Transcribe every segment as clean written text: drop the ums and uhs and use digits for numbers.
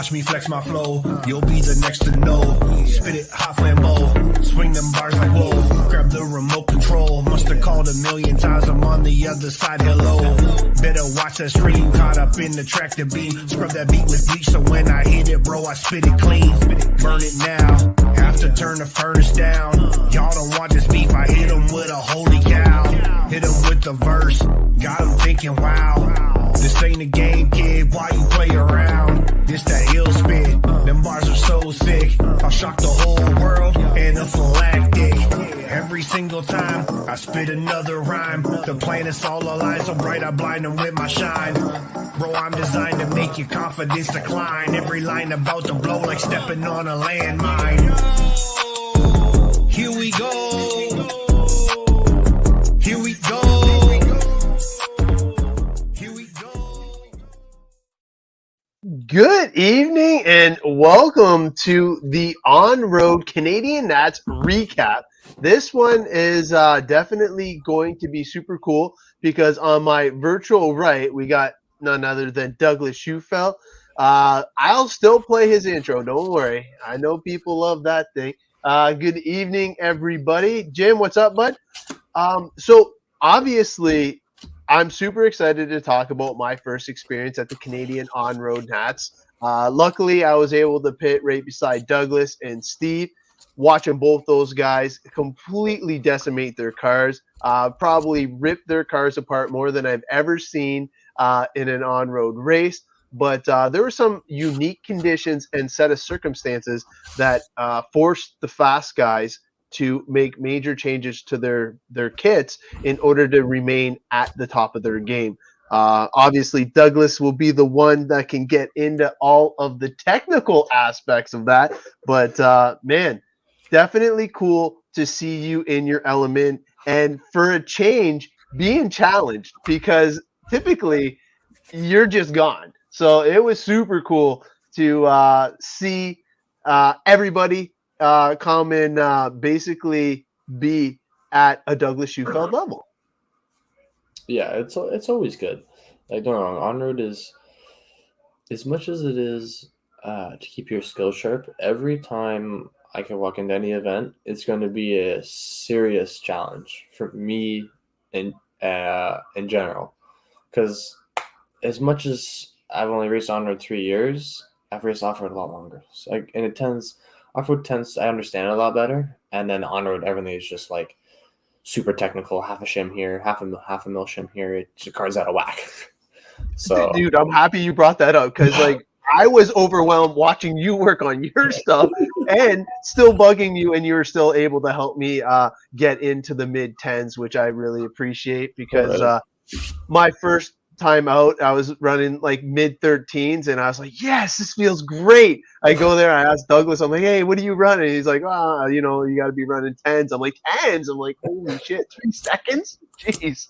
Watch me flex my flow, you'll be the next to know. Spit it hot flambeau, swing them bars like whoa. Grab the remote control, musta called a million times, I'm on the other side, hello. Better watch that stream, caught up in the track to beat. Scrub that beat with bleach, so when I hit it, bro, I spit it clean. Burn it now, have to turn the furnace down. Y'all don't want this beef, I hit them with a holy cow. Hit them with the verse, got them thinking, wow. This ain't a game, kid, why you play around? This that ill spit, them bars are so sick. I'll shock the whole world and anaphylactic. Every single time I spit another rhyme, the planets all align so bright I blind them with my shine. Bro, I'm designed to make your confidence decline. Every line about to blow like stepping on a landmine. Here we go. Here we go. Good evening and welcome to the On-Road Canadian Nats recap. This one is definitely going to be super cool because on my virtual right, we got none other than Douglas Schufel. I'll still play his intro, don't worry. I know people love that thing. Good evening, everybody. Jim, what's up, bud? So obviously, I'm super excited to talk about my first experience at the Canadian On-Road Nats. Luckily, I was able to pit right beside Douglas and Steve, watching both those guys completely decimate their cars, probably rip their cars apart more than I've ever seen in an on-road race. But there were some unique conditions and set of circumstances that forced the fast guys to make major changes to their kits in order to remain at the top of their game. Obviously, Douglas will be the one that can get into all of the technical aspects of that. But, man, definitely cool to see you in your element. And for a change, being challenged because typically you're just gone. So it was super cool to see everybody come and basically be at a Douglas Schufel level. Yeah, it's always good. Like, don't get me wrong, on-road is, as much as it is to keep your skills sharp, every time I can walk into any event, it's going to be a serious challenge for me in general. Because as much as I've only raced on-road 3 years, I've raced off-road a lot longer. So, off-road tends, I understand it a lot better, and then on-road, everything is just like super technical, half a shim here, half a mil shim here. The car's out of whack. So, dude, I'm happy you brought that up because like I was overwhelmed watching you work on your stuff and still bugging you, and you were still able to help me get into the mid-10s, which I really appreciate because my first time out, I was running like mid-13s, and I was like, yes, this feels great. I go there, I ask Douglas, I'm like, hey, what are you running? He's like, you got to be running 10s. I'm like, 10s? I'm like, holy shit, 3 seconds? Jeez.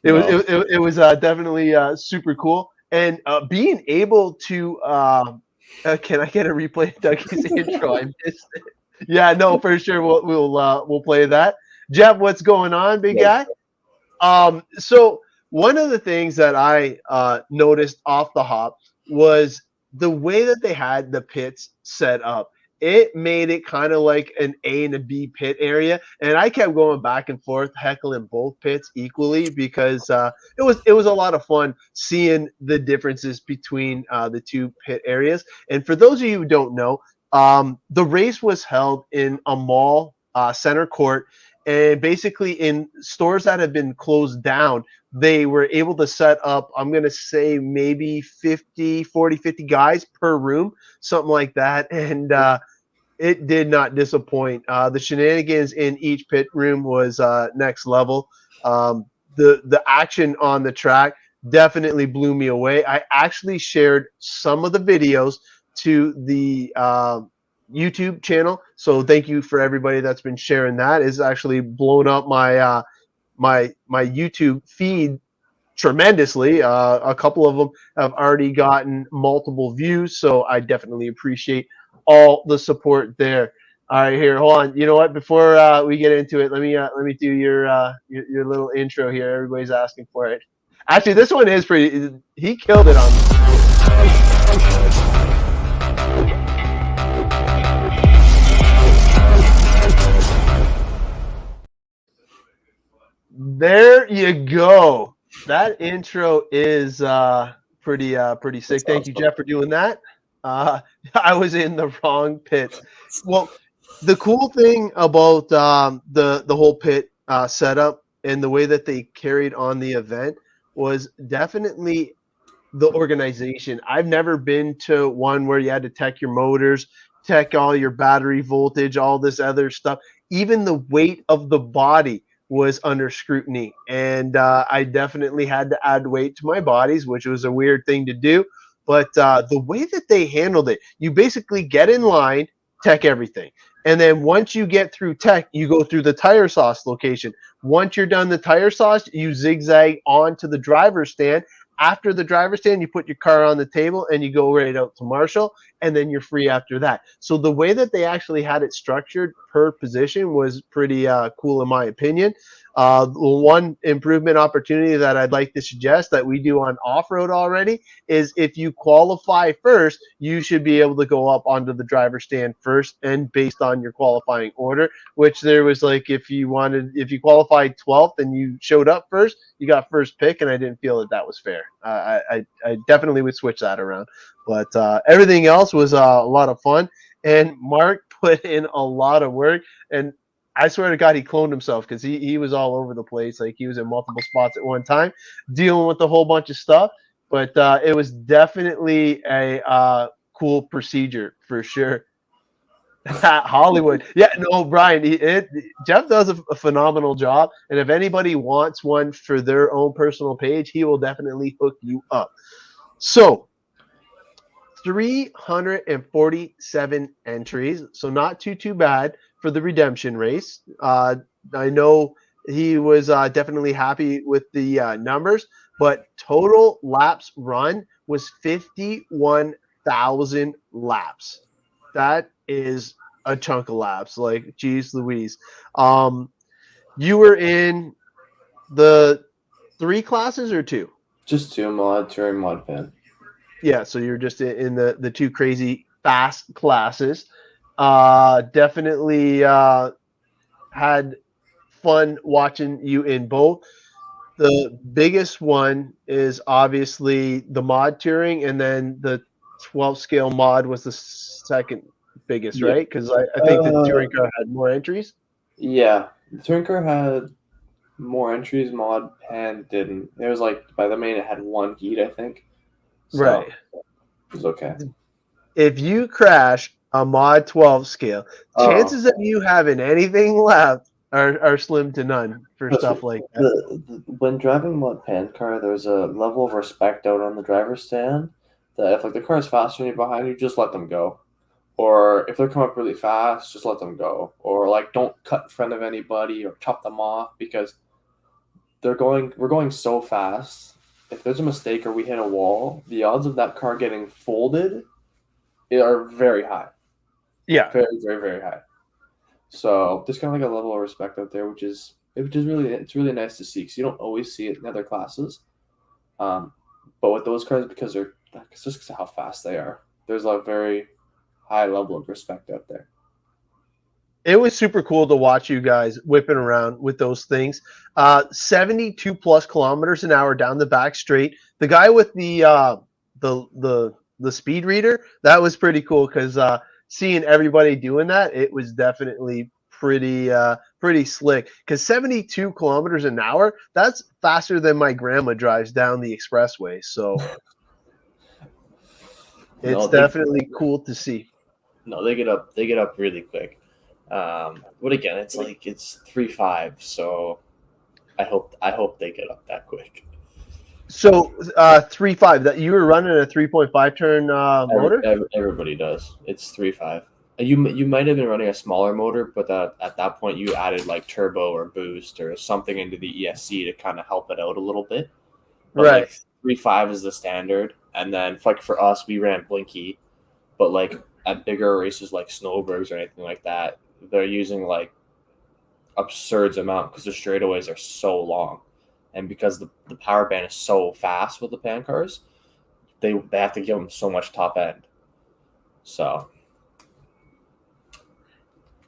It was definitely super cool. And being able to can I get a replay of Dougie's intro? I missed it. Yeah, no, for sure. We'll play that. Jeff, what's going on, big guy? So one of the things that I noticed off the hop was the way that they had the pits set up. It made it kind of like an A and a B pit area, and I kept going back and forth, heckling both pits equally because it was a lot of fun seeing the differences between the two pit areas. And for those of you who don't know, the race was held in a mall center court. And basically in stores that have been closed down, they were able to set up, I'm going to say maybe 50 guys per room, something like that. And it did not disappoint. The shenanigans in each pit room was next level. The action on the track definitely blew me away. I actually shared some of the videos to the YouTube channel, so thank you for everybody that's been sharing that. It's actually blown up my my YouTube feed tremendously. A couple of them have already gotten multiple views, so I definitely appreciate all the support there. All right, here, hold on. You know what? Before we get into it, let me do your little intro here. Everybody's asking for it. Actually, this one is pretty. He killed it on me. There you go. That intro is pretty sick. That's Thank you, awesome. Jeff, for doing that. Uh, I was in the wrong pits. Well, the cool thing about the whole pit setup and the way that they carried on the event was definitely the organization. I've never been to one where you had to check your motors, check all your battery voltage, all this other stuff. Even the weight of the body was under scrutiny. And I definitely had to add weight to my bodies, which was a weird thing to do. But the way that they handled it, you basically get in line, tech everything. And then once you get through tech, you go through the tire sauce location. Once you're done the tire sauce, you zigzag onto the driver's stand. After the driver's stand, you put your car on the table and you go right out to Marshall, and then you're free after that. So the way that they actually had it structured per position was pretty cool, in my opinion. One improvement opportunity that I'd like to suggest that we do on off-road already is if you qualify first, you should be able to go up onto the driver's stand first, and based on your qualifying order, which there was like if you qualified 12th and you showed up first, you got first pick, and I didn't feel that was fair. I definitely would switch that around. But everything else was a lot of fun, and Mark put in a lot of work, and I swear to God, he cloned himself because he was all over the place. Like he was in multiple spots at one time, dealing with a whole bunch of stuff. But it was definitely a cool procedure for sure. Hollywood. Yeah, no, Brian, Jeff does a phenomenal job. And if anybody wants one for their own personal page, he will definitely hook you up. So, 347 entries. So, not too bad for the redemption race. I know he was definitely happy with the numbers, but total laps run was 51,000 laps. That is a chunk of laps. Like, geez Louise. You were in the 3 classes or 2? Just 2 mod, touring mod pan. Yeah, so you're just in the 2 crazy fast classes. Definitely had fun watching you in both. The biggest one is obviously the mod touring, and then the 12 scale mod was the second biggest, Yeah. right? Because I think the touring car had more entries. Yeah, the touring car had more entries. Mod pan didn't. It was like by the main it had 1 heat, I think. So Right. it was okay. If you crash a mod 12 scale, Oh. chances of you having anything left are slim to none for stuff like that. When driving mod pan car, there's a level of respect out on the driver's stand that if like the car is faster than you behind you, just let them go. Or if they're coming up really fast, just let them go. Or like don't cut in front of anybody or chop them off because we're going so fast. If there's a mistake or we hit a wall, the odds of that car getting folded are very high. Yeah. Very, very, very high. So there's kind of like a level of respect out there, which is really nice to see because you don't always see it in other classes. But with those cars, because it's just because of how fast they are, there's a very high level of respect out there. It was super cool to watch you guys whipping around with those things. 72 plus kilometers an hour down the back straight. The guy with the speed reader, that was pretty cool because seeing everybody doing that, it was definitely pretty slick. Because 72 kilometers an hour, that's faster than my grandma drives down the expressway. So it's definitely cool to see. No, they get up really quick. But again, it's like it's 3.5, so I hope they get up that quick. So 3.5. That you were running a 3.5 turn motor. Everybody does. It's 3.5. You might have been running a smaller motor, but at that point you added like turbo or boost or something into the ESC to kind of help it out a little bit. But right. Like 3.5 is the standard, and then like for us we ran Blinky, but like at bigger races like Snowbergs or anything like that, they're using like absurd amount because the straightaways are so long, and because the power band is so fast with the pan cars, they have to give them so much top end. So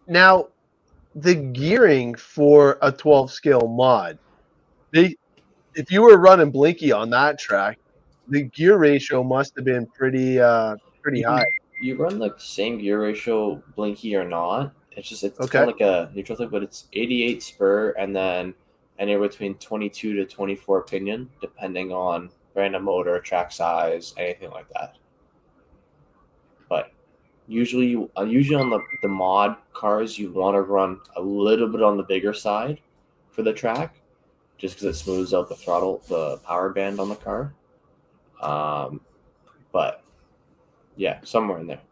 now the gearing for a 12 scale mod, If you were running Blinky on that track, the gear ratio must have been pretty high. You run like the same gear ratio, blinky or not. It's Okay. kind of like a neutral thing, but it's 88 spur and then anywhere between 22 to 24 pinion, depending on brand of motor, track size, anything like that. But usually on the mod cars, you want to run a little bit on the bigger side for the track, just because it smooths out the power band on the car. But yeah, somewhere in there.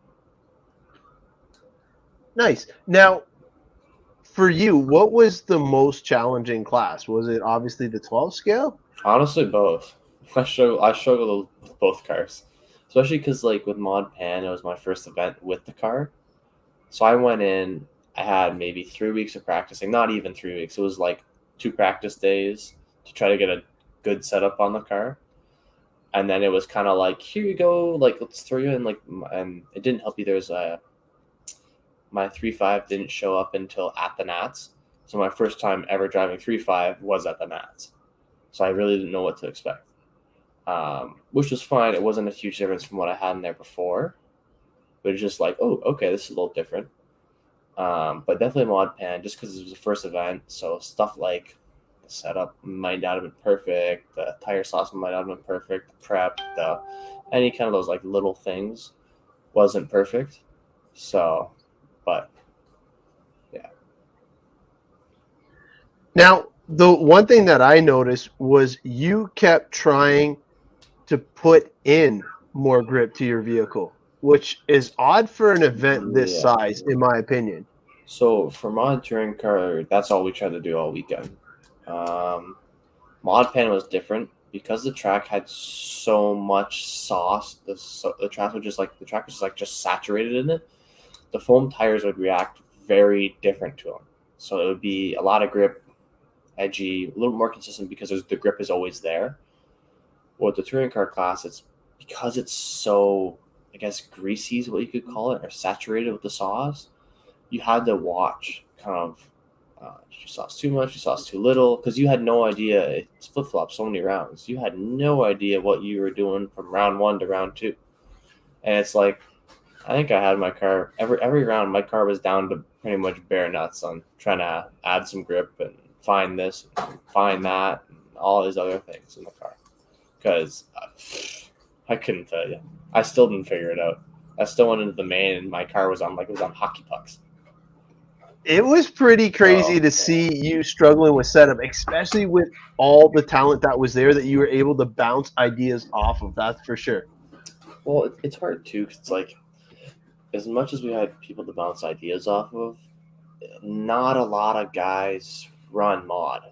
Nice. Now, for you, what was the most challenging class? Was it obviously the 12 scale? Honestly, both. I struggled with both cars, especially because like with Mod Pan, it was my first event with the car. So I went in. I had maybe 3 weeks of practicing. Not even 3 weeks. It was like 2 practice days to try to get a good setup on the car. And then it was kind of like, here you go, like let's throw you in, like, and it didn't help either. My 3.5 didn't show up until at the Nats, so my first time ever driving 3.5 was at the Nats. So I really didn't know what to expect, which was fine. It wasn't a huge difference from what I had in there before, but it's just like, oh, okay, this is a little different. But definitely Mod Pan, just because it was the first event, so stuff like the setup might not have been perfect, the tire sauce might not have been perfect, the prep, any kind of those like little things wasn't perfect. So, but yeah. Now, the one thing that I noticed was you kept trying to put in more grip to your vehicle, which is odd for an event this Yeah. size, in my opinion. So for Mod Touring Car, that's all we tried to do all weekend. Mod Pan was different because the track had so much sauce. The track was just like just saturated in it. The foam tires would react very different to them. So it would be a lot of grip, edgy, a little more consistent because the grip is always there. With the touring car class, it's because it's so, I guess, greasy is what you could call it, or saturated with the sauce. You had to watch kind of, did you sauce too much, you sauce too little, because you had no idea. It's flip flop so many rounds. You had no idea what you were doing from round 1 to round 2, and it's like, I think I had my car every round. My car was down to pretty much bare nuts on trying to add some grip and find this, and find that, and all these other things in the car. Because I couldn't tell you. I still didn't figure it out. I still went into the main, and my car was on like it was on hockey pucks. It was pretty crazy to see you struggling with setup, especially with all the talent that was there that you were able to bounce ideas off of. That's for sure. Well, it's hard too. 'Cause it's like, as much as we had people to bounce ideas off of, not a lot of guys run mod.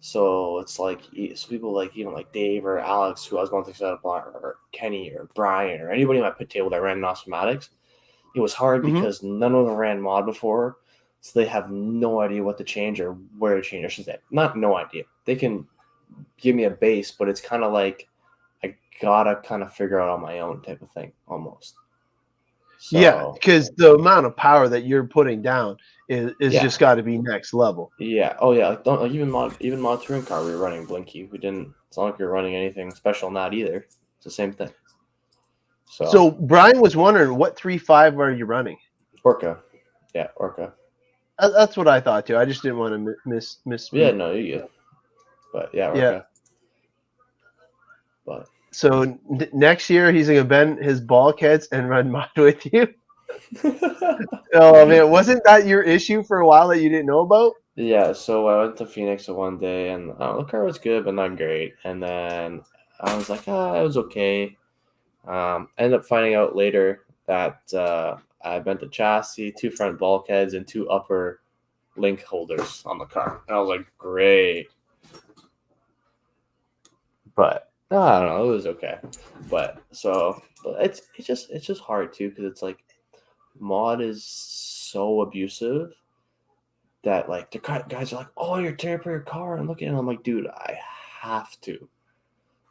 So it's like, so people like even like Dave or Alex, who I was going to set up on, or Kenny or Brian or anybody in my pit table that ran Nostramatics, it was hard because none of them ran mod before, so they have no idea what to change or where to change. I should say, not no idea. They can give me a base, but it's kind of like I gotta kind of figure out on my own type of thing almost. So, Yeah, because the amount of power that you're putting down is Yeah. just got to be next level. Yeah. Oh yeah. Like even mod touring car, we were running Blinky. We didn't. It's not like we were running anything special in that either. It's the same thing. So Brian was wondering, what 3.5 are you running? Orca. Yeah, Orca. That's what I thought too. I just didn't want to miss. Yeah, no, you good. But yeah, Orca. Yeah. But So next year he's gonna bend his bulkheads and run mod with you. Oh man, wasn't that your issue for a while that you didn't know about? yeah, so I went to Phoenix one day, and the car was good, but not great. And then I was like, it was okay. Ended up finding out later that I bent the chassis, 2 front bulkheads, and 2 upper link holders on the car. And I was like, great. But I don't know, it was okay. But it's just hard too, because it's like mod is so abusive that like the guys are like, oh, you're tearing apart your car, and looking at it, I'm like, dude, I have to.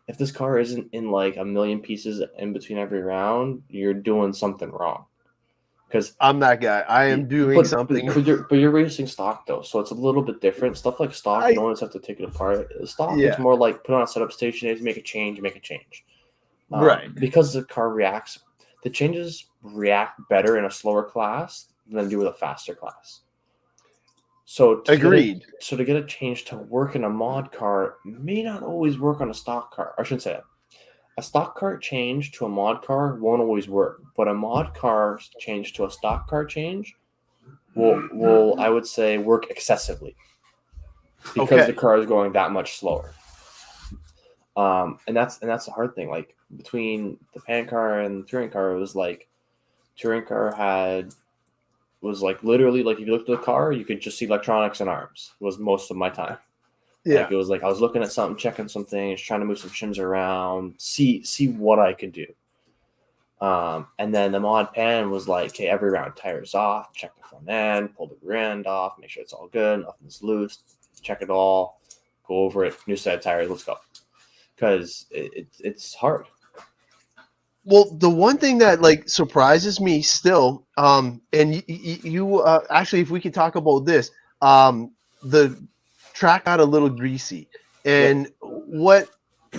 If this car isn't in like a million pieces in between every round, you're doing something wrong. because I'm that guy. I am doing something. But you're racing stock though, so it's a little bit different. Stuff like stock, you always have to take it apart. Stock is more like put on a setup station, make a change. Right. Because the car reacts, the changes react better in a slower class than they do with a faster class. So Agreed. To get a change to work in a mod car may not always work on a stock car. I shouldn't say that. A stock car change to a mod car won't always work, but a mod car change to a stock car change will I would say work excessively because the car is going that much slower. And that's the hard thing. Like between the pan car and the touring car, it was like touring car was like literally like if you looked at the car, you could just see electronics and arms. Was most of my time. Yeah, like it was like I was looking at something, checking some things, trying to move some shims around, see what I could do. And then the mod pan was like, okay, every round tires off, check the front end, pull the rear end off, make sure it's all good, nothing's loose, check it all, go over it, new set of tires, let's go. Because it's hard. Well, the one thing that like surprises me still, and you actually, if we could talk about this, the track got a little greasy, and what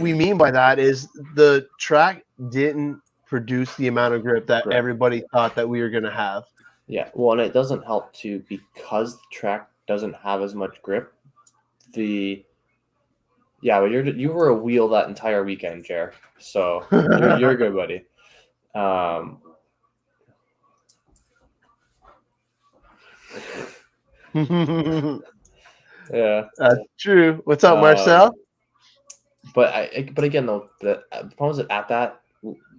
we mean by that is the track didn't produce the amount of grip that everybody thought that we were going to have. Yeah, well, and it doesn't help too because the track doesn't have as much grip. But you were a wheel that entire weekend, Jer. So you're good, buddy. Yeah, that's true. What's up, Marcel? But again, though, the problem is that at that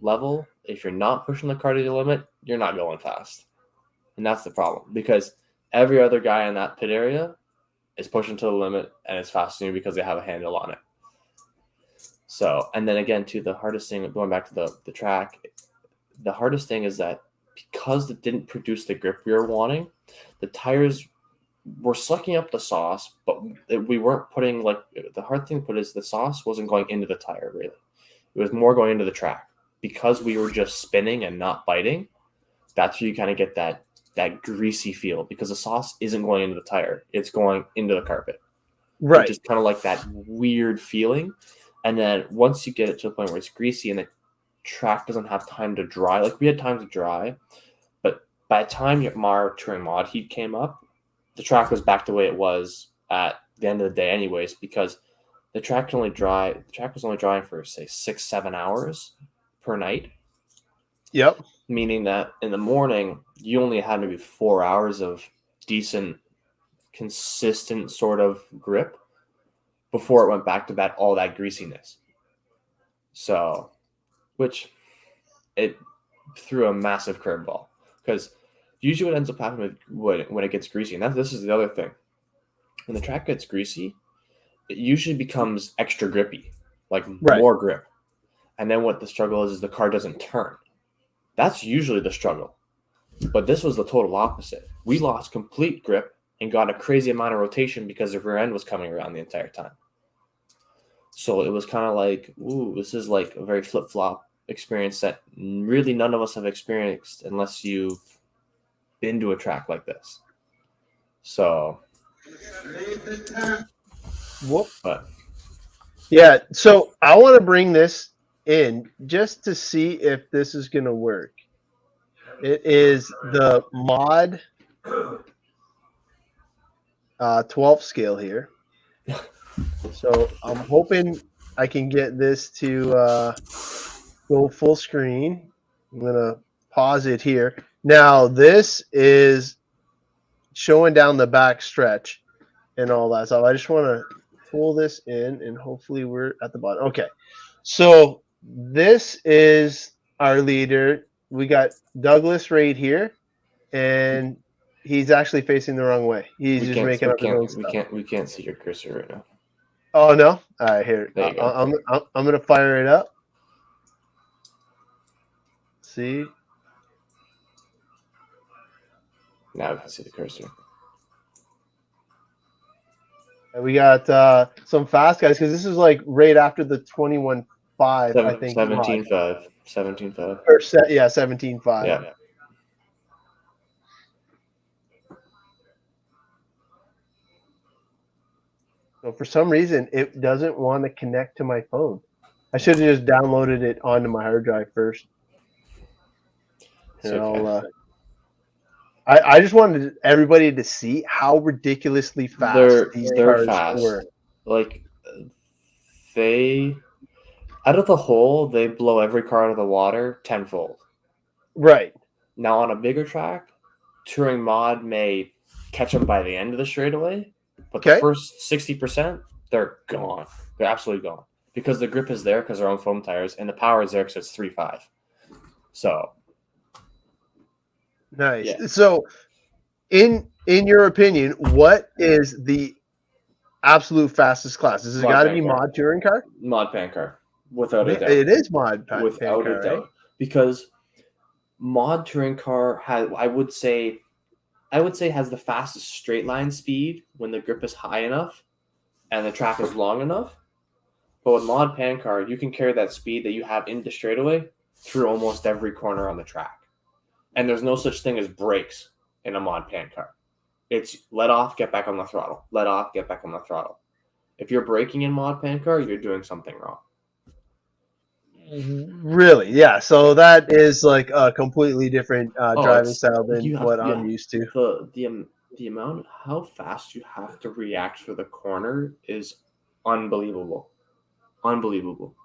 level, if you're not pushing the car to the limit, you're not going fast, and that's the problem because every other guy in that pit area is pushing to the limit and it's faster than you because they have a handle on it. So, and then again, too, the hardest thing, going back to the track, the hardest thing is that because it didn't produce the grip we were wanting, the tires were sucking up the sauce, but we weren't putting, like, the hard thing to put is the sauce wasn't going into the tire, really. It was more going into the track. Because we were just spinning and not biting, that's where you kind of get that greasy feel because the sauce isn't going into the tire. It's going into the carpet. Right. Just kind of like that weird feeling. And then once you get it to the point where it's greasy and the track doesn't have time to dry, like we had time to dry, but by the time our touring mod heat came up, the track was back the way it was at the end of the day anyways, because the track was only drying for, say, 6-7 hours per night. Yep. Meaning that in the morning, you only had maybe 4 hours of decent, consistent sort of grip before it went back to all that greasiness. So, which it threw a massive curveball because usually what ends up happening when it gets greasy, and this is the other thing. When the track gets greasy, it usually becomes extra grippy, like more grip. And then what the struggle is the car doesn't turn. That's usually the struggle. But this was the total opposite. We lost complete grip and got a crazy amount of rotation because the rear end was coming around the entire time. So it was kind of like, ooh, this is like a very flip-flop experience that really none of us have experienced unless you've been to a track like this. So, whoop. But yeah, so I want to bring this in just to see if this is going to work. It is the mod 12 scale here. So I'm hoping I can get this to go full screen. I'm going to pause it here. Now, this is showing down the back stretch and all that stuff. I just want to pull this in and hopefully we're at the bottom. Okay. So this is our leader. We got Douglas right here, and he's actually facing the wrong way. He's just making up his own stuff. We can't see your cursor right now. Oh no! All right, here. There you go. I'm gonna fire it up. See. Now I can see the cursor. And we got some fast guys because this is like right after the 21.5, I think. 17.5. 17.5. Or 17.5. Yeah. So for some reason, it doesn't want to connect to my phone. I should have just downloaded it onto my hard drive first. It's And okay. I just wanted everybody to see how ridiculously fast these They're cars fast. were. Like they out of the hole, they blow every car out of the water tenfold. Right. Now on a bigger track, touring mod may catch them by the end of the straightaway, but the Okay. first 60%, they're gone. They're absolutely gone because the grip is there because they're on foam tires, and the power is there because it's 3.5. So Nice. Yeah. So, in your opinion, what is the absolute fastest class? Has it Mod got to pan be car. mod touring car? Mod pan car, without a doubt. It is mod pan Without car, a doubt, right? because mod touring car has, I would say has the fastest straight line speed when the grip is high enough and the track is long enough. But with mod pan car, you can carry that speed that you have in the straightaway through almost every corner on the track. And there's no such thing as brakes in a mod pan car. It's let off, get back on the throttle. Let off, get back on the throttle. If you're braking in mod pan car, you're doing something wrong. Really? Yeah. So that is like a completely different driving It's style than you have what I'm used to. the amount how fast you have to react for the corner is unbelievable. Unbelievable.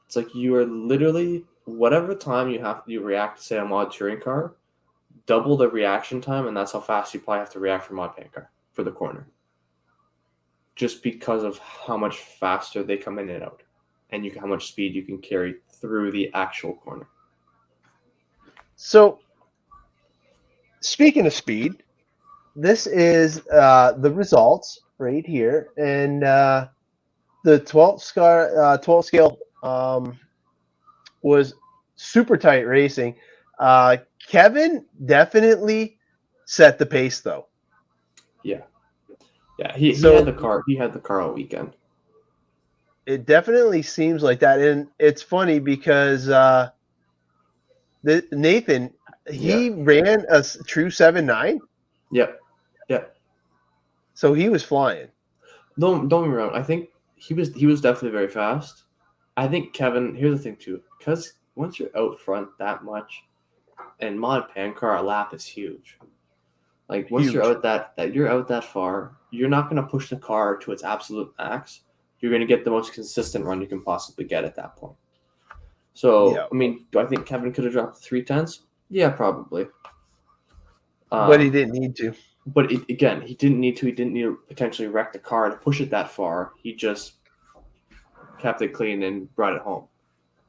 It's like you are literally whatever time you react to say a mod touring car, double the reaction time, and that's how fast you probably have to react for mod pan car for the corner. Just because of how much faster they come in and out, and how much speed you can carry through the actual corner. So, speaking of speed, this is the results right here, and the 12 scale was super tight racing. Kevin definitely set the pace, though. Yeah, he had the car. He had the car all weekend. It definitely seems like that, and it's funny because Nathan he ran a true 7.9. Yep. So he was flying. Don't get me wrong. I think he was definitely very fast. I think Kevin. Here's the thing too, because once you're out front that much, and mod pan car, a lap is huge. Like once Huge. you're out you're out that far, you're not going to push the car to its absolute max. You're going to get the most consistent run you can possibly get at that point. So Yeah. I mean, do I think Kevin could have dropped 3/10? Yeah, probably. But he didn't need to. But again, he didn't need to. He didn't need to potentially wreck the car to push it that far. He just kept it clean and brought it home,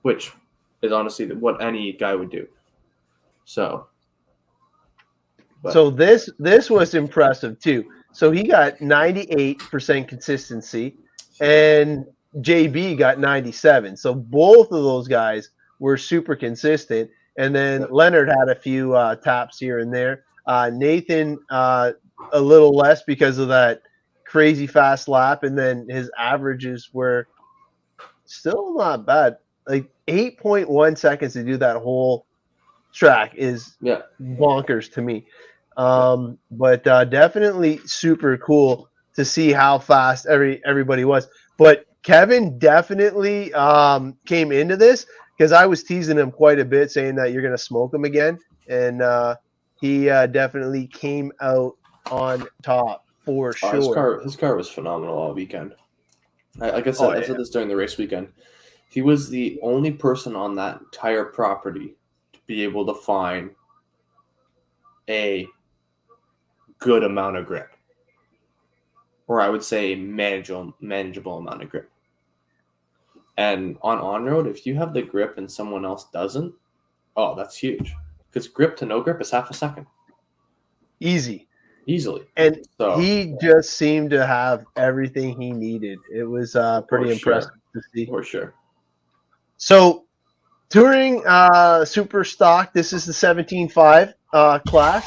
which is honestly what any guy would do. So this was impressive too. So he got 98% consistency, and JB got 97. So both of those guys were super consistent. And then Leonard had a few taps here and there. Nathan a little less because of that crazy fast lap, and then his averages were still not bad. Like 8.1 seconds to do that whole track is bonkers to me. But definitely super cool to see how fast everybody was. But Kevin definitely came into this because I was teasing him quite a bit, saying that you're going to smoke him again, and he definitely came out on top for sure. His car was phenomenal all weekend. Like I said, I said this during the race weekend. He was the only person on that entire property to be able to find a good amount of grip, or I would say a manageable amount of grip. And on road, if you have the grip and someone else doesn't, oh, that's huge. Because grip to no grip is half a second. Easily. And he just seemed to have everything he needed. It was pretty impressive to see. For sure. So, touring super stock, this is the 17.5 class.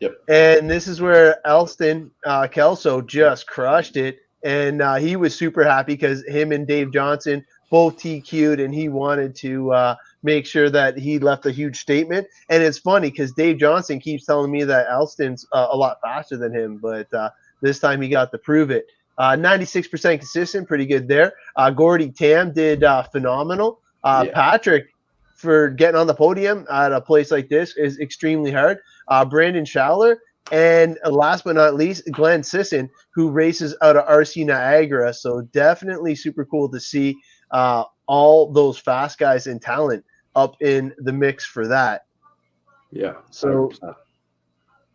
Yep. And this is where Elston Kelso just crushed it. And he was super happy because him and Dave Johnson both TQ'd, and he wanted to make sure that he left a huge statement. And it's funny because Dave Johnson keeps telling me that Elston's a lot faster than him, but this time he got to prove it. 96% consistent, pretty good there. Gordy Tam did phenomenal. Yeah. Patrick, for getting on the podium at a place like this is extremely hard. Brandon Schaller, and last but not least, Glenn Sisson, who races out of RC Niagara. So definitely super cool to see all those fast guys and talent up in the mix for that. Yeah. So 100%.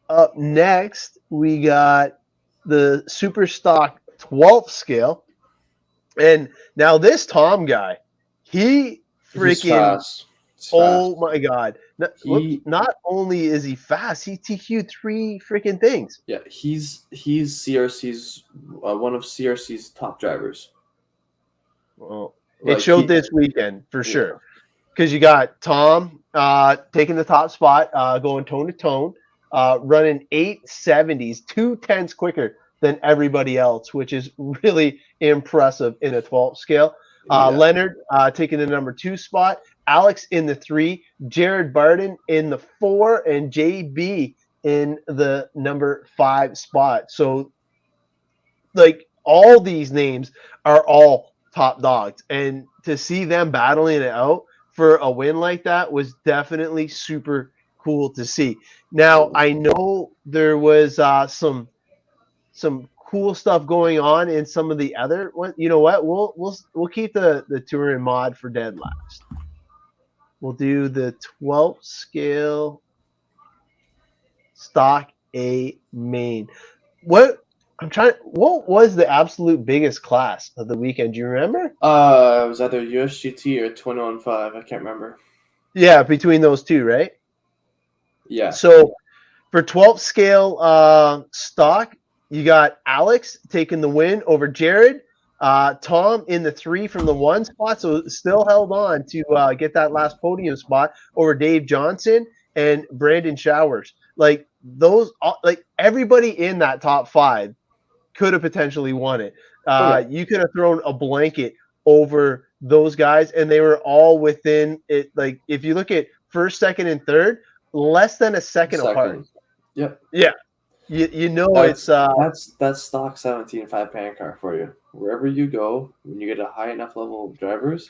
up next, we got the Super Stock 12th scale. And now this Tom guy, he He's freaking, fast. He's oh fast. my God. Not only is he fast, he TQ'd 3 freaking things. Yeah, he's CRC's one of CRC's top drivers. Well, Like, it showed he- this weekend for Yeah. sure. Because you got Tom taking the top spot, going tone to tone, running 870s, 2/10 quicker than everybody else, which is really impressive in a 12th scale. Yeah. Leonard taking the number 2 spot, Alex in the 3, Jared Barden in the 4, and JB in the number 5 spot. So, like, all these names are all top dogs, and to see them battling it out for a win like that was definitely super cool to see. Now, I know there was some cool stuff going on in some of the other ones. You know what? We'll keep the tour and mod for dead last. We'll do the 12th scale stock A main. What was the absolute biggest class of the weekend? Do you remember? It was either USGT or 2015. I can't remember. Yeah, between those two, right? Yeah. So for 12th scale stock, you got Alex taking the win over Jared. Tom in the 3 from the 1 spot, so still held on to get that last podium spot over Dave Johnson and Brandon Showers. Like those, like everybody in that top 5 could have potentially won it. You could have thrown a blanket over those guys, and they were all within it. Like if you look at first, second, and third, less than a second apart. Yep. Yeah. You know That's stock 17.5 pan car for you. Wherever you go, when you get a high enough level of drivers,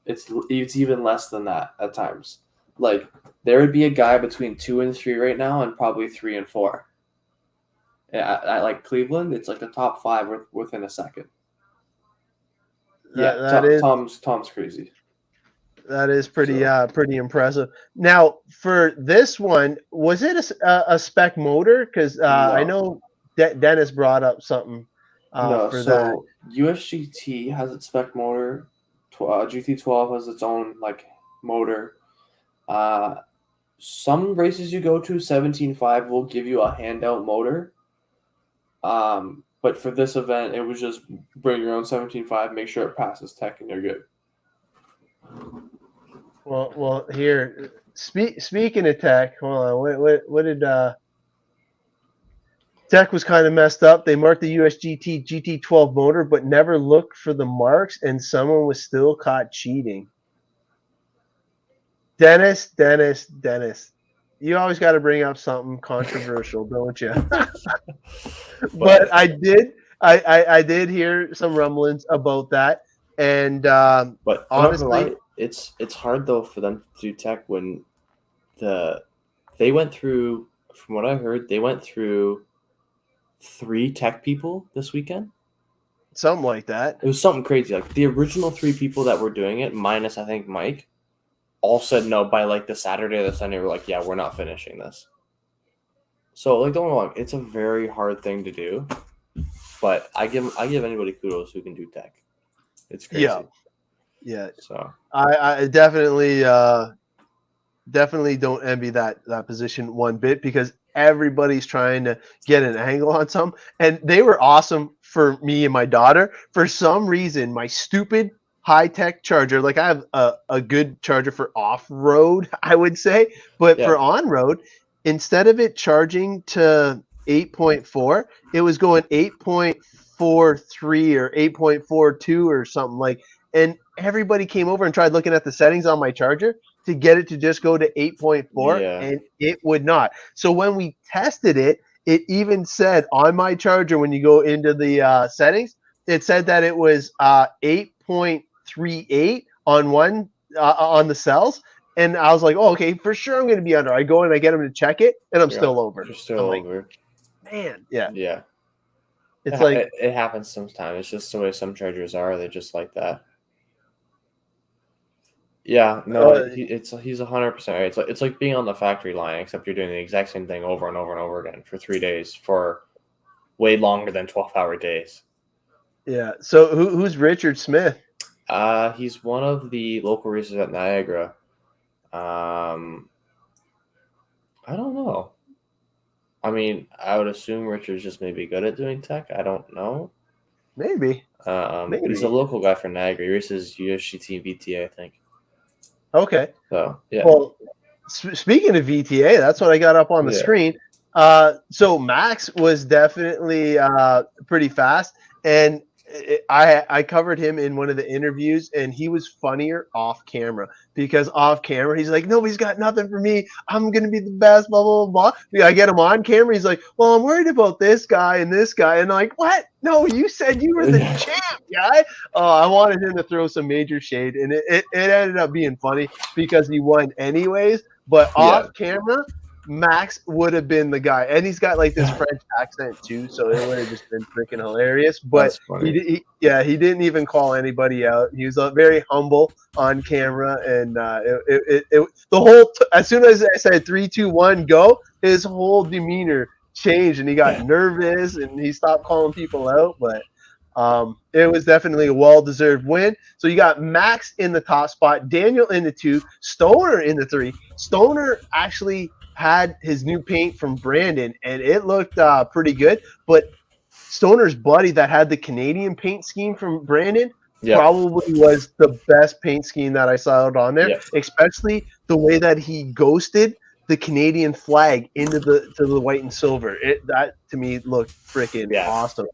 it's even less than that at times. Like there would be a guy between 2 and 3 right now, and probably 3 and 4. At like Cleveland, it's like the top 5 within a second. Tom's crazy. That is pretty impressive. Now, for this one, was it a spec motor? Because No. I know Dennis brought up something for that. USGT has its spec motor. GT12 has its own like motor. Some races you go to, 17.5 will give you a handout motor. But for this event, it was just bring your own 17.5, make sure it passes tech, and you're good. Well, here, speaking of tech, hold on, what did tech was kind of messed up. They marked the USGT GT12 motor, but never looked for the marks, and someone was still caught cheating. Dennis, you always got to bring up something controversial, don't you? But I did hear some rumblings about that, and but honestly, it's hard though for them to do tech when they went through. From what I heard, they went through 3 tech people this weekend. Something like that. It was something crazy. Like the original 3 people that were doing it, minus I think Mike, all said no by like the Saturday or the Sunday. We're like, yeah, we're not finishing this. So like, don't get me wrong, it's a very hard thing to do, but I give anybody kudos who can do tech. It's crazy. Yeah. So I definitely don't envy that position one bit, because everybody's trying to get an angle on some, and they were awesome for me and my daughter. For some reason, my stupid high-tech charger, like I have a good charger for off-road, I would say, but for on-road, instead of it charging to 8.4, it was going 8.43 or 8.42 or something like. And everybody came over and tried looking at the settings on my charger to get it to just go to 8.4, and it would not. So when we tested it, it even said on my charger when you go into the settings, it said that it was 8.38 on one on the cells. And I was like, oh, okay, for sure I'm going to be under. I go and I get him to check it, and I'm still over. You're still I'm like, over. man, yeah. Yeah. It's like it happens sometimes. It's just the way some chargers are. They're just like that. Yeah, no, he's 100% right. It's like being on the factory line, except you're doing the exact same thing over and over and over again for 3 days for way longer than 12-hour days. yeah. So who's Richard Smith? He's one of the local racers at Niagara. I don't know. I mean, I would assume Richard's just maybe good at doing tech. I don't know. Maybe. But he's a local guy from Niagara. He races USGT VTA, I think. Okay. So, yeah. Well, speaking of VTA, that's what I got up on the screen. So Max was definitely pretty fast, and I covered him in one of the interviews, and he was funnier off camera because off camera he's like, nobody's got nothing for me. I'm gonna be the best. Blah blah blah. I get him on camera. He's like, well, I'm worried about this guy and this guy, and I'm like, what? No, you said you were the champ, guy. I wanted him to throw some major shade, and it ended up being funny because he won anyways. But off camera, Max would have been the guy, and he's got like this French accent too, so it would have just been freaking hilarious. But he didn't even call anybody out. He was very humble on camera, and the whole as soon as I said 3, 2, 1, go, his whole demeanor changed, and he got nervous, and he stopped calling people out. But it was definitely a well-deserved win. So you got Max in the top spot, Daniel in the 2, Stoner in the 3. Stoner actually had his new paint from Brandon, and it looked pretty good. But Stoner's buddy that had the Canadian paint scheme from Brandon probably was the best paint scheme that I saw out on there, especially the way that he ghosted the Canadian flag into the white and silver. That to me looked freaking awesome.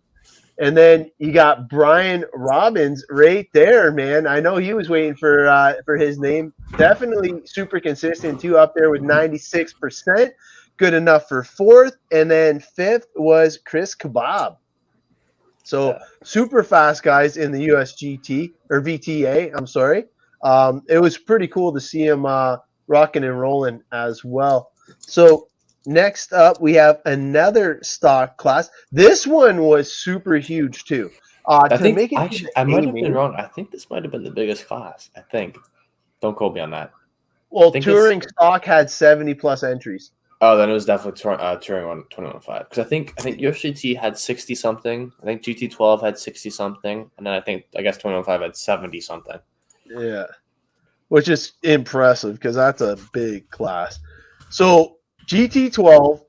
And then you got Brian Robbins right there, man. I know he was waiting for his name. Definitely super consistent too, up there with 96%. Good enough for 4th. And then 5th was Chris Kebab. So super fast guys in the USGT or VTA. I'm sorry. It was pretty cool to see him rocking and rolling as well. So next up, we have another stock class. This one was super huge too. I might have been wrong. I think this might have been the biggest class. I think. Don't quote me on that. Well, touring stock had 70 plus entries. Oh, then it was definitely touring on 21.5 because I think USGT had 60 something. I think GT12 had 60 something, and then I guess 21.5 had 70 something. Yeah, which is impressive because that's a big class. So GT12,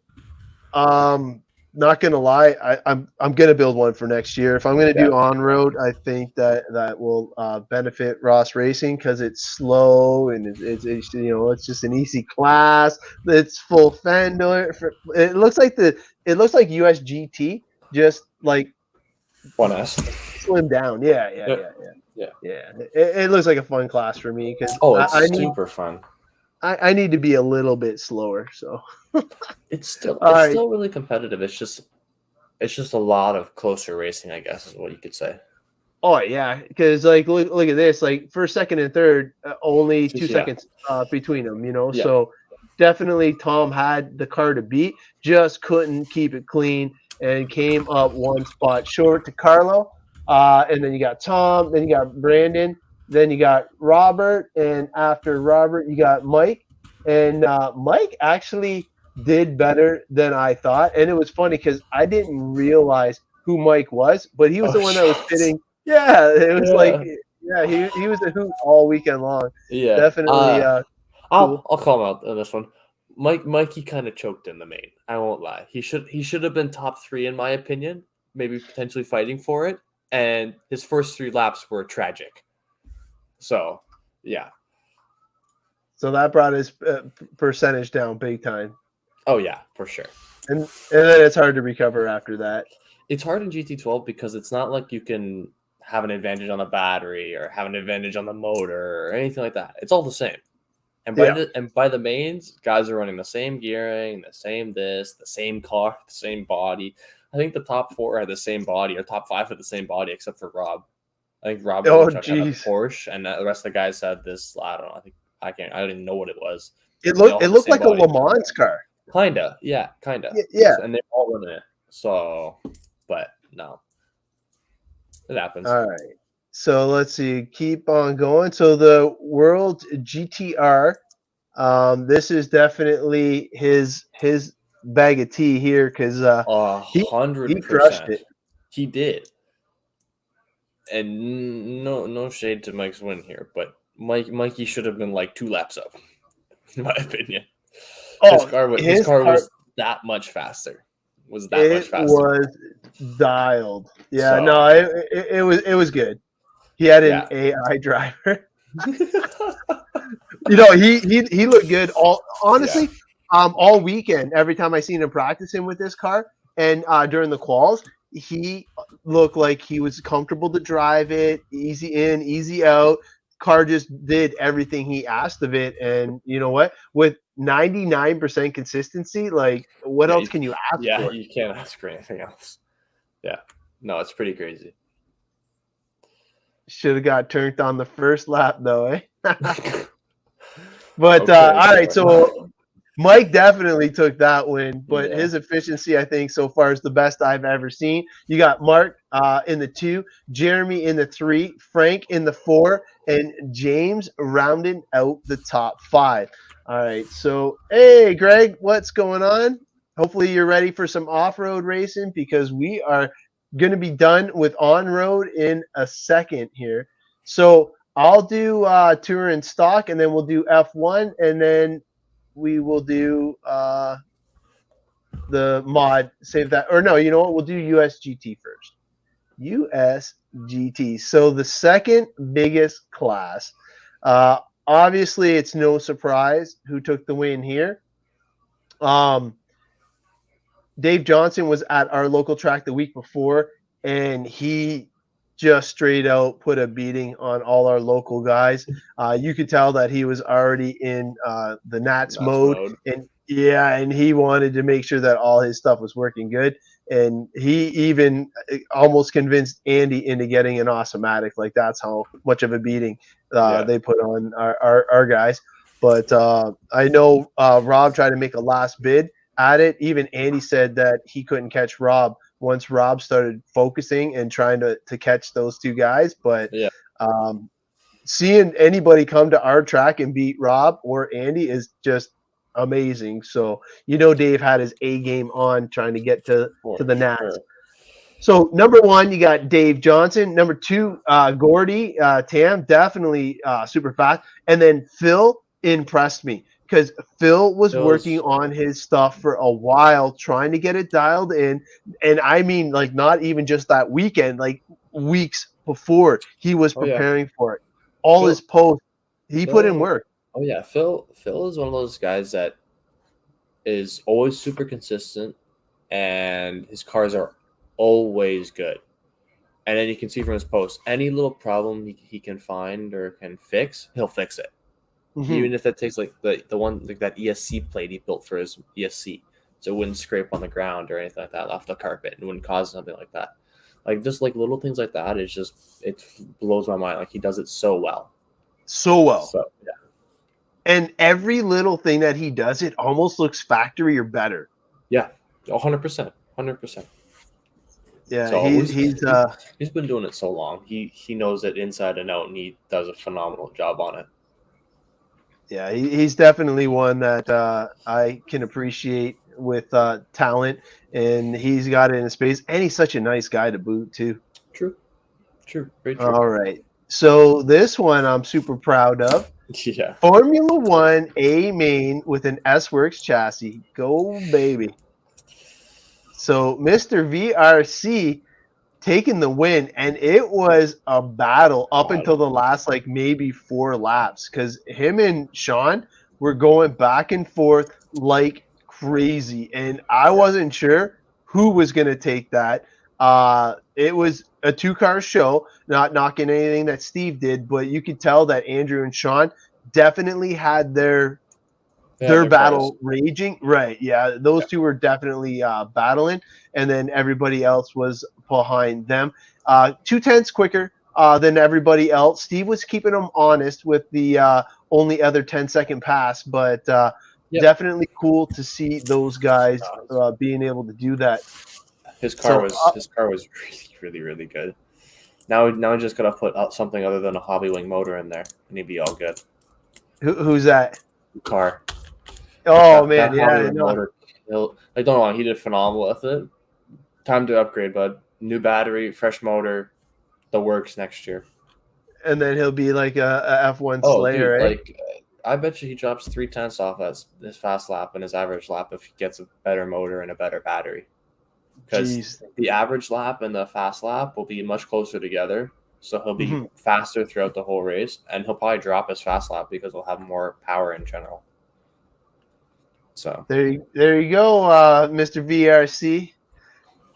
not gonna lie, I'm gonna build one for next year. If I'm gonna do on road, I think that will benefit Ross Racing because it's slow and it's it's just an easy class. It's full fender. It looks like USGT just like 1S slimmed down. Yeah. It looks like a fun class for me because it's super fun. I need to be a little bit slower, so it's still really competitive. It's just a lot of closer racing, I guess, is what you could say. Oh yeah, because like look at this, like first, second, and third, only 2 seconds between them. So definitely Tom had the car to beat, just couldn't keep it clean and came up one spot short to Carlo. And then you got Tom, then you got Brandon. Then you got Robert, and after Robert, you got Mike. And Mike actually did better than I thought. And it was funny because I didn't realize who Mike was, but he was the one that was sitting. Yeah, it was he was a hoot all weekend long. Yeah, definitely. I'll call him out on this one. Mikey kind of choked in the main. I won't lie. He should have been top 3 in my opinion, maybe potentially fighting for it. And his first 3 laps were tragic. So, yeah. So that brought his percentage down big time. Oh, yeah, for sure. And then it's hard to recover after that. It's hard in GT12 because it's not like you can have an advantage on the battery or have an advantage on the motor or anything like that. It's all the same. And Yeah. by the mains, guys are running the same gearing, the same this, the same car, the same body. I think the top 4 had the same body, or top 5 had the same body, except for Rob. I think Rob was the Oh, only truck that had a geez. Porsche, and the rest of the guys had this. I don't know. I don't even know what it was. It They all looked had it the looked same like a body. Le Mans car. Kinda, yeah, kinda. Yeah. And they're all running it. So, but no, it happens. All right. So let's see. Keep on going. So the World GTR. This is definitely his bag of tea here because he he crushed 100%. it. He did. And no shade to Mike's win here, but Mikey should have been like 2 laps up, in my opinion. Oh, His his car car, was that much faster. Was that much it faster. was dialed. Yeah, no, So it was good. He had an yeah. AI driver. He looked good. Honestly, all weekend. Every time I seen him practicing with this car, and during the quals, he looked like he was comfortable to drive it, easy in, easy out. Car just did everything he asked of it, and you know what? With 99% consistency, like what Yeah, else can you ask for? you can't ask for anything else. Yeah. No, it's pretty crazy. Should have got turned on the first lap though, eh? But Okay, all right, so Mike definitely took that win, but yeah. his efficiency, I think, so far is the best I've ever seen. You got Mark in the 2, Jeremy in the 3, Frank in the 4, and James rounding out the top 5. All right, so hey, Greg, what's going on? Hopefully, you're ready for some off-road racing because we are going to be done with on-road in a second here. So I'll do tour and stock, and then we'll do F1, and then we will do the mod. Save that, or no, you know what? We'll do USGT first. USGT. So the second biggest class. Obviously, it's no surprise who took the win here. Dave Johnson was at our local track the week before, and he just straight out put a beating on all our local guys. You could tell that he was already in the Nats mode, and and he wanted to make sure that all his stuff was working good. And he even almost convinced Andy into getting an automatic. Like that's how much of a beating they put on our guys. But I know Rob tried to make a last bid at it. Even Andy said that he couldn't catch Rob once Rob started focusing and trying to catch those 2 guys. But seeing anybody come to our track and beat Rob or Andy is just amazing. So Dave had his A game on trying to get to the Nats. Sure. So number 1, you got Dave Johnson. Number 2, Gordy Tam, definitely super fast. And then Phil impressed me because Phil was working on his stuff for a while, trying to get it dialed in. And I mean, like, not even just that weekend, like weeks before he was preparing for it. All his posts, he put in work. Oh yeah, Phil is one of those guys that is always super consistent, and his cars are always good. And then you can see from his posts, any little problem he can find or can fix, he'll fix it. Mm-hmm. Even if that takes like the one like that ESC plate he built for his ESC, so it wouldn't scrape on the ground or anything like that off the carpet. It wouldn't cause something like that. Like just like little things like that, it blows my mind. Like he does it so well. So yeah. And every little thing that he does, it almost looks factory or better. Yeah, 100%, 100%. Yeah, so he's been doing it so long. He knows it inside and out, and he does a phenomenal job on it. Yeah, he's definitely one that I can appreciate with talent, and he's got it in his space, and he's such a nice guy to boot too. True, very true. All right, so this one I'm super proud of. Yeah, Formula One A main with an S-Works chassis. Go baby. So Mr. VRC taking the win, and it was a battle up until the last like maybe 4 laps because him and Sean were going back and forth like crazy, and I wasn't sure who was going to take that. It was a 2-car show, not knocking anything that Steve did, but you could tell that Andrew and Sean definitely had their battle raging. Right. Yeah. Those two were definitely battling. And then everybody else was behind them. 2/10 quicker than everybody else. Steve was keeping them honest with the only other 10-second pass, but Yep. definitely cool to see those guys being able to do that. His car was really, really good. Now I just gotta put out something other than a Hobby Wing motor in there, and he'd be all good. Who's that? Car. Oh, That man. Hobby Yeah. Wing motor killed. Like, don't know, he did phenomenal with it. Time to upgrade, bud. New battery, fresh motor, the works next year. And then he'll be like a F1 Slayer, dude, eh? like I bet you he drops 3/10 off his fast lap and his average lap if he gets a better motor and a better battery. Because the average lap and the fast lap will be much closer together, so he'll be faster throughout the whole race, and he'll probably drop his fast lap because he'll have more power in general. So there you go, Mr. VRC.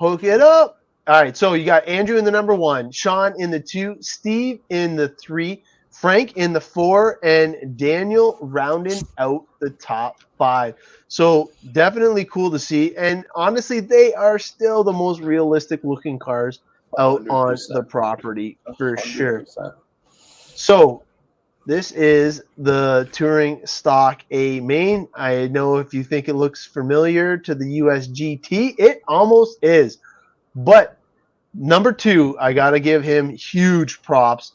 Hook it up. All right, so you got Andrew in the number 1, Sean in the 2, Steve in the 3, Frank in the 4, and Daniel rounding out the top 5. So definitely cool to see. And honestly, they are still the most realistic looking cars out 100%. on the property for 100%. sure. So this is the Touring Stock A main. I know if you think it looks familiar to the USGT, it almost is. But number 2, I got to give him huge props.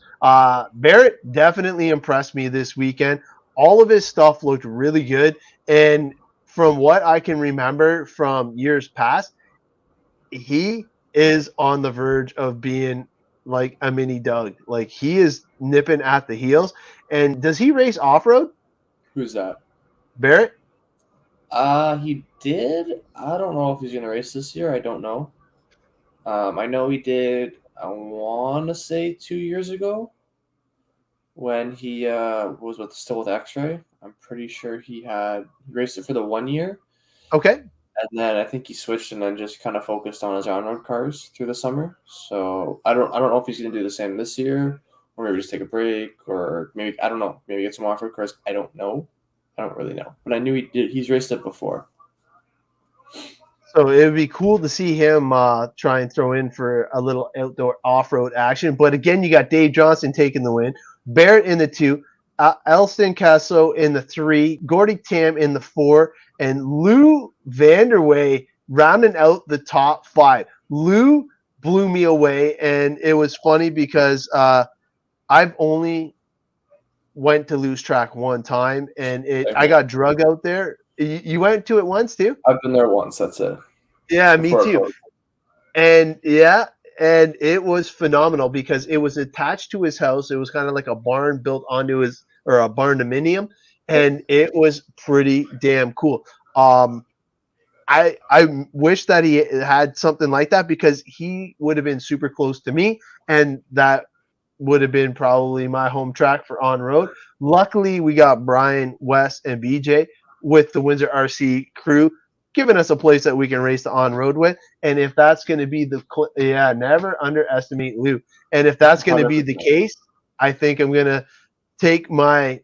Barrett definitely impressed me this weekend. All of his stuff looked really good. And from what I can remember from years past, he is on the verge of being like a mini Doug. Like, he is nipping at the heels. And does he race off-road? Who's that? Barrett? He did. I don't know if he's gonna race this year. I don't know. I know he did. I want to say 2 years ago when he was still with X-Ray. I'm pretty sure he raced it for the 1 year. Okay. And then I think he switched and then just kind of focused on his on-road cars through the summer. So I don't know if he's going to do the same this year, or maybe just take a break, or maybe I don't know, maybe get some off-road cars. I don't know. I don't really know, but I knew he's raced it before. So it would be cool to see him try and throw in for a little outdoor off-road action. But again, you got Dave Johnson taking the win, Barrett in the 2, Elston Casso in the 3, Gordy Tam in the 4, and Lou Vanderway rounding out the top 5. Lou blew me away, and it was funny because I've only went to Lou's track one time, and I got drug out there. You went to it once too? I've been there once. That's it. Yeah, me too. And it was phenomenal because it was attached to his house. It was kind of like a barn built onto a barn dominium, and it was pretty damn cool. I wish that he had something like that because he would have been super close to me, and that would have been probably my home track for on road. Luckily, we got Brian, Wes, and BJ with the Windsor RC crew, giving us a place that we can race the on road with. And if that's going to be never underestimate Lou. And if that's going to be the case, I think I'm going to take my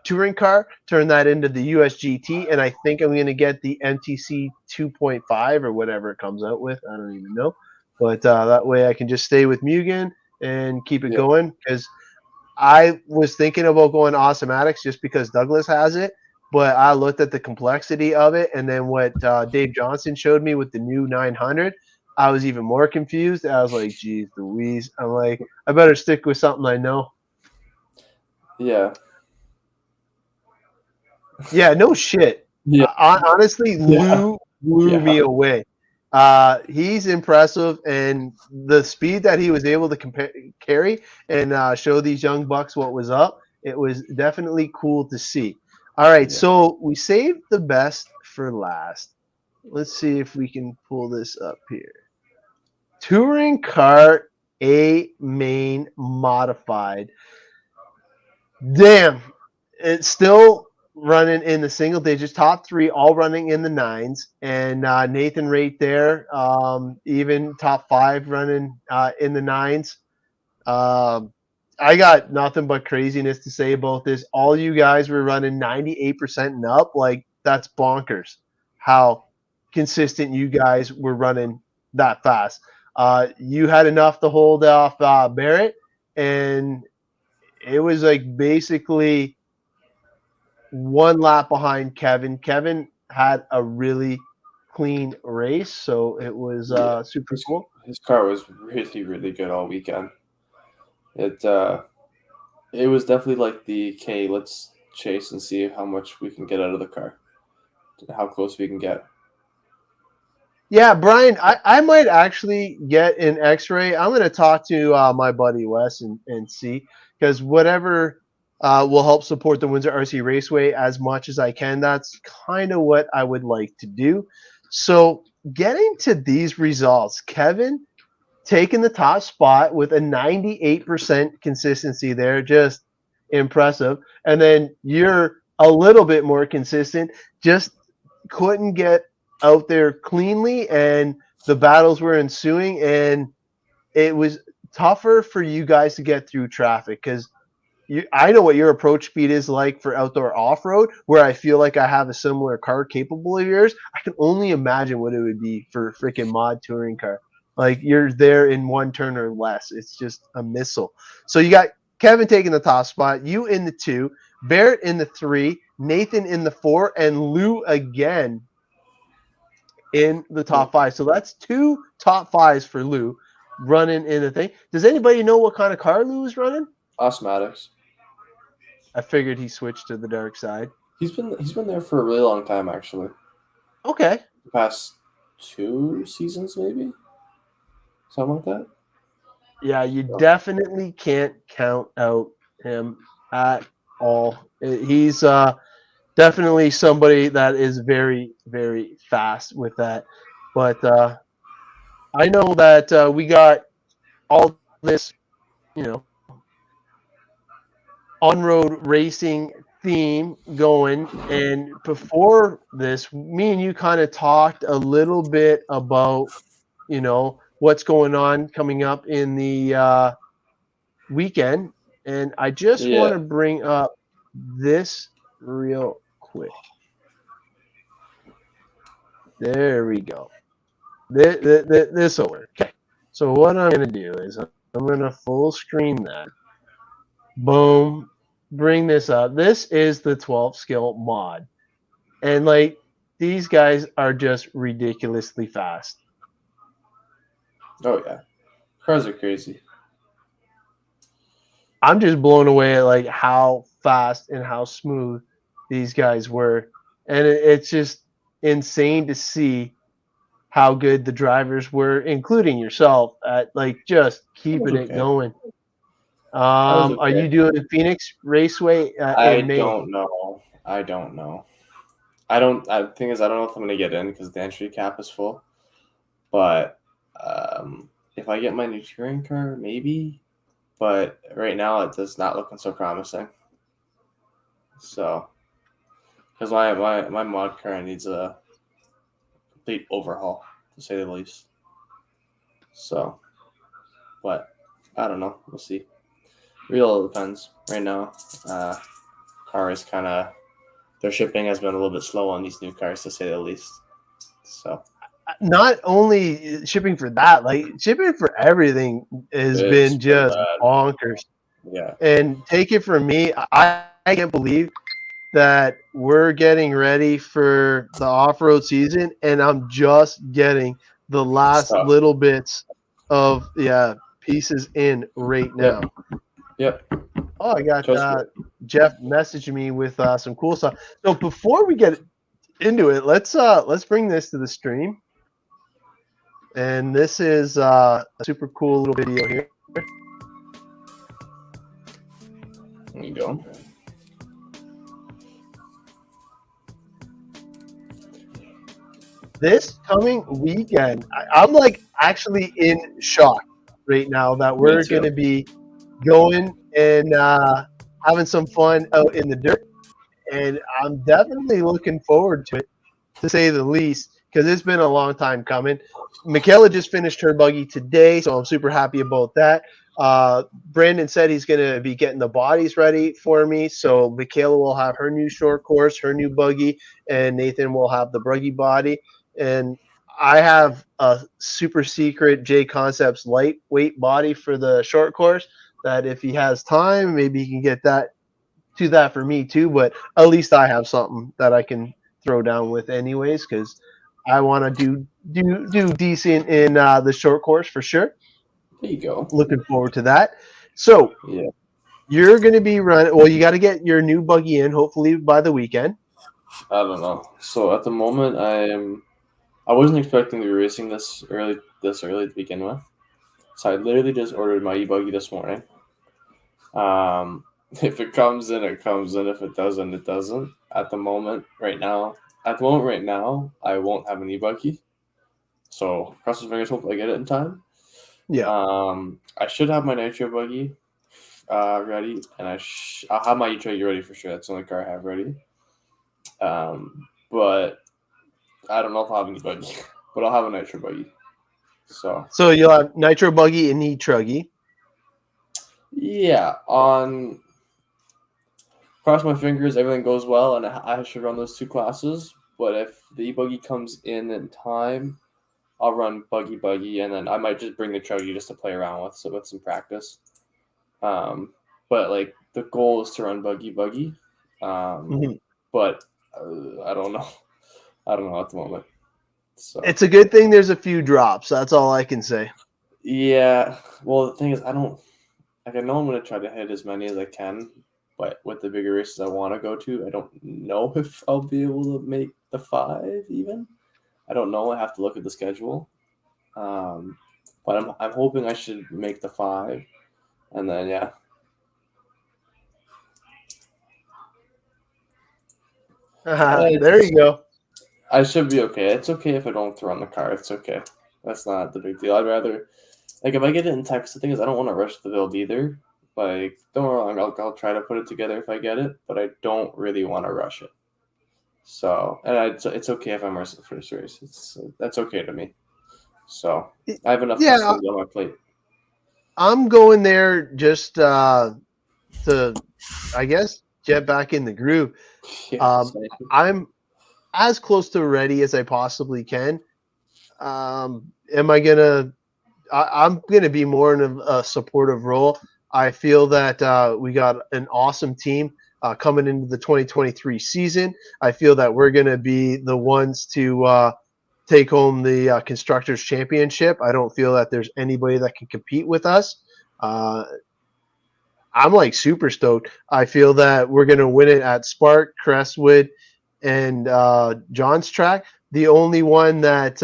touring car, turn that into the USGT, and I think I'm going to get the MTC 2.5 or whatever it comes out with. I don't even know. But that way I can just stay with Mugen and keep it going, because I was thinking about going Awesomatics just because Douglas has it, but I looked at the complexity of it, and then what Dave Johnson showed me with the new 900, I was even more confused. I was like, geez Louise. I'm like, I better stick with something I know. Yeah. Yeah, no shit. Yeah. Honestly, Lou blew me away. He's impressive, and the speed that he was able to carry and show these young bucks what was up, it was definitely cool to see. All right, so we saved the best for last. Let's see if we can pull this up here. Touring car A main modified. Damn, it's still running in the single digits, top 3, all running in the 9s, and Nathan right there, even top 5 running in the 9s. I got nothing but craziness to say about this. All you guys were running 98% and up. Like, that's bonkers how consistent you guys were running that fast. You had enough to hold off Barrett, and it was like basically one lap behind Kevin. Kevin had a really clean race, so it was super cool. His car was really, really good all weekend. It was definitely like the okay, let's chase and see how much we can get out of the car, how close we can get. Yeah, Brian, I might actually get an X-ray. I'm going to talk to my buddy Wes and see, because whatever will help support the Windsor RC Raceway as much as I can. That's kind of what I would like to do. So getting to these results, Kevin taking the top spot with a 98% consistency there, just impressive. And then you're a little bit more consistent, just couldn't get out there cleanly, and the battles were ensuing, and it was tougher for you guys to get through traffic because I know what your approach speed is like for outdoor off-road, where I feel like I have a similar car capable of yours. I can only imagine what it would be for a freaking mod touring car. Like, you're there in one turn or less. It's just a missile. So you got Kevin taking the top spot, you in the 2, Barrett in the 3, Nathan in the 4, and Lou again in the top 5. So that's 2 top 5s for Lou running in the thing. Does anybody know what kind of car Lou is running? Osmatics. I figured he switched to the dark side. He's been there for a really long time, actually. Okay. The past 2 seasons, maybe, something like that. Yeah, you definitely can't count out him at all. He's definitely somebody that is very, very fast with that. But I know that we got all this, on-road racing theme going, and before this, me and you kind of talked a little bit about what's going on coming up in the weekend, and I just want to bring up this real quick. There we go. This will work. Okay. So what I'm going to do is I'm going to full screen that. Boom. Bring this up. This is the 12 skill mod. And like, these guys are just ridiculously fast. Oh yeah. Cars are crazy. I'm just blown away at like how fast and how smooth these guys were. And it's just insane to see how good the drivers were, including yourself, at like just keeping it going. Are you doing the Phoenix Raceway in May? Don't know. I don't know. The thing is, I don't know if I'm going to get in because the entry cap is full. But if I get my new touring car, maybe. But right now, it does not looking so promising. So, because my mod car needs a complete overhaul, to say the least. So, but I don't know. We'll see. Real depends. Right now, car is kind of, their shipping has been a little bit slow on these new cars, to say the least. So, not only shipping for that, like shipping for everything has been just bonkers. Yeah. And take it from me, I can't believe that we're getting ready for the off-road season, and I'm just getting the last little bits of pieces in right now. Yep. Oh, I got Jeff messaging me with some cool stuff. So before we get into it, let's bring this to the stream. And this is a super cool little video here. There you go. This coming weekend, I'm like actually in shock right now that we're going to be going and having some fun out in the dirt. And I'm definitely looking forward to it, to say the least, because it's been a long time coming. Mikayla just finished her buggy today, so I'm super happy about that. Brandon said he's going to be getting the bodies ready for me. So Mikayla will have her new short course, her new buggy, and Nathan will have the buggy body. And I have a super secret J Concepts lightweight body for the short course that if he has time, maybe he can get that for me too. But at least I have something that I can throw down with anyways, because I want to do decent in the short course for sure. There you go. Looking forward to that. So Yeah. you're going to be running. Well, you got to get your new buggy in hopefully by the weekend. I don't know. So at the moment, I wasn't expecting to be racing this early to begin with. So I literally just ordered my e-buggy this morning. If it comes in, it comes in. If it doesn't, it doesn't. At the moment, right now, I won't have an e-buggy. So cross my fingers, hopefully I get it in time. Yeah. I should have my nitro buggy ready, and I'll have my e-truggy ready for sure. That's the only car I have ready. But I don't know if I'll have any buggy, but I'll have a nitro buggy. So you'll have nitro buggy and e-truggy. Yeah, on cross my fingers, everything goes well, and I should run those 2 classes. But if the e-buggy comes in time, I'll run buggy, and then I might just bring the truggy just to play around with some practice. But like the goal is to run buggy. But I don't know. I don't know at the moment. So It's a good thing there's a few drops. That's all I can say. yeah. Well, the thing is, I know I'm going to try to hit as many as I can, but with the bigger races I want to go to, I don't know if I'll be able to make the 5 even. I don't know. I have to look at the schedule. But I'm hoping I should make the 5, and then yeah. There you go. I should be okay. It's okay if I don't throw on the car. It's okay. That's not the big deal. I'd rather, like, if I get it in text, the thing is, I don't want to rush the build either. Like, don't get me wrong, I'll try to put it together if I get it, but I don't really want to rush it. So, and it's okay if I'm rushing the first race. That's okay to me. So, I have enough things on my plate. I'm going there just to, I guess, get back in the groove. Yeah, I'm as close to ready as I possibly can. I'm gonna be more in a supportive role. I feel that we got an awesome team coming into the 2023 season. I feel that we're gonna be the ones to take home the Constructors Championship. I don't feel that there's anybody that can compete with us. I'm like super stoked. I feel that we're going to win it at Spark, Crestwood, and John's track. The only one that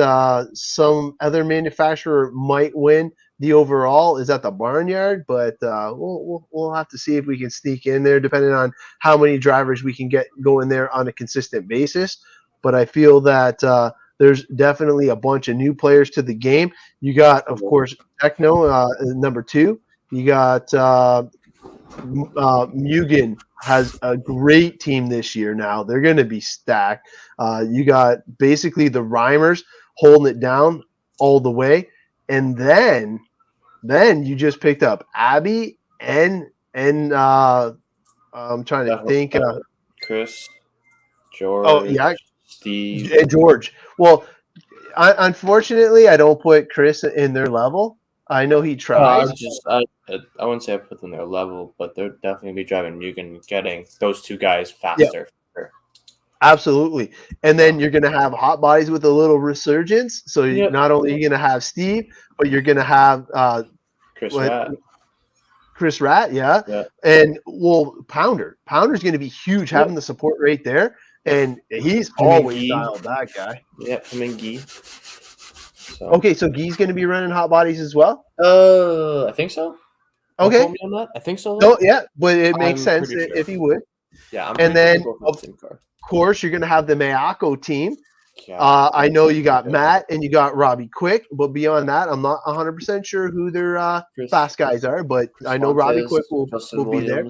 some other manufacturer might win the overall is at the Barnyard, but we'll have to see if we can sneak in there, depending on how many drivers we can get going there on a consistent basis. But I feel that there's definitely a bunch of new players to the game. You got, of course, Techno, number 2. You got Mugen has a great team this year now. They're going to be stacked. You got basically the Rhymers holding it down all the way. And then you just picked up Abby and I'm trying to think. Chris, George, Steve. And George. Well, unfortunately, I don't put Chris in their level. I know he tries. I wouldn't say I put them their level, but they're definitely going to be driving Mugen, getting those 2 guys faster. Yeah. Absolutely. And then you're going to have hot bodies with a little resurgence. So not only are you going to have Steve, but you're going to have Chris Rat, yeah. And Pounder. Pounder's going to be huge having the support right there. And he's always dialed, that guy. Yeah, him and Guy. So. Okay, so Guy's going to be running hot bodies as well? I think so. Okay. On that? I think so. No, yeah, but it makes sense if he would. Yeah, and then, of course, you're going to have the Mayako team. I know you got Matt and you got Robbie Quick, but beyond that, I'm not 100% sure who their fast guys are, but I know Robbie Quick will be there.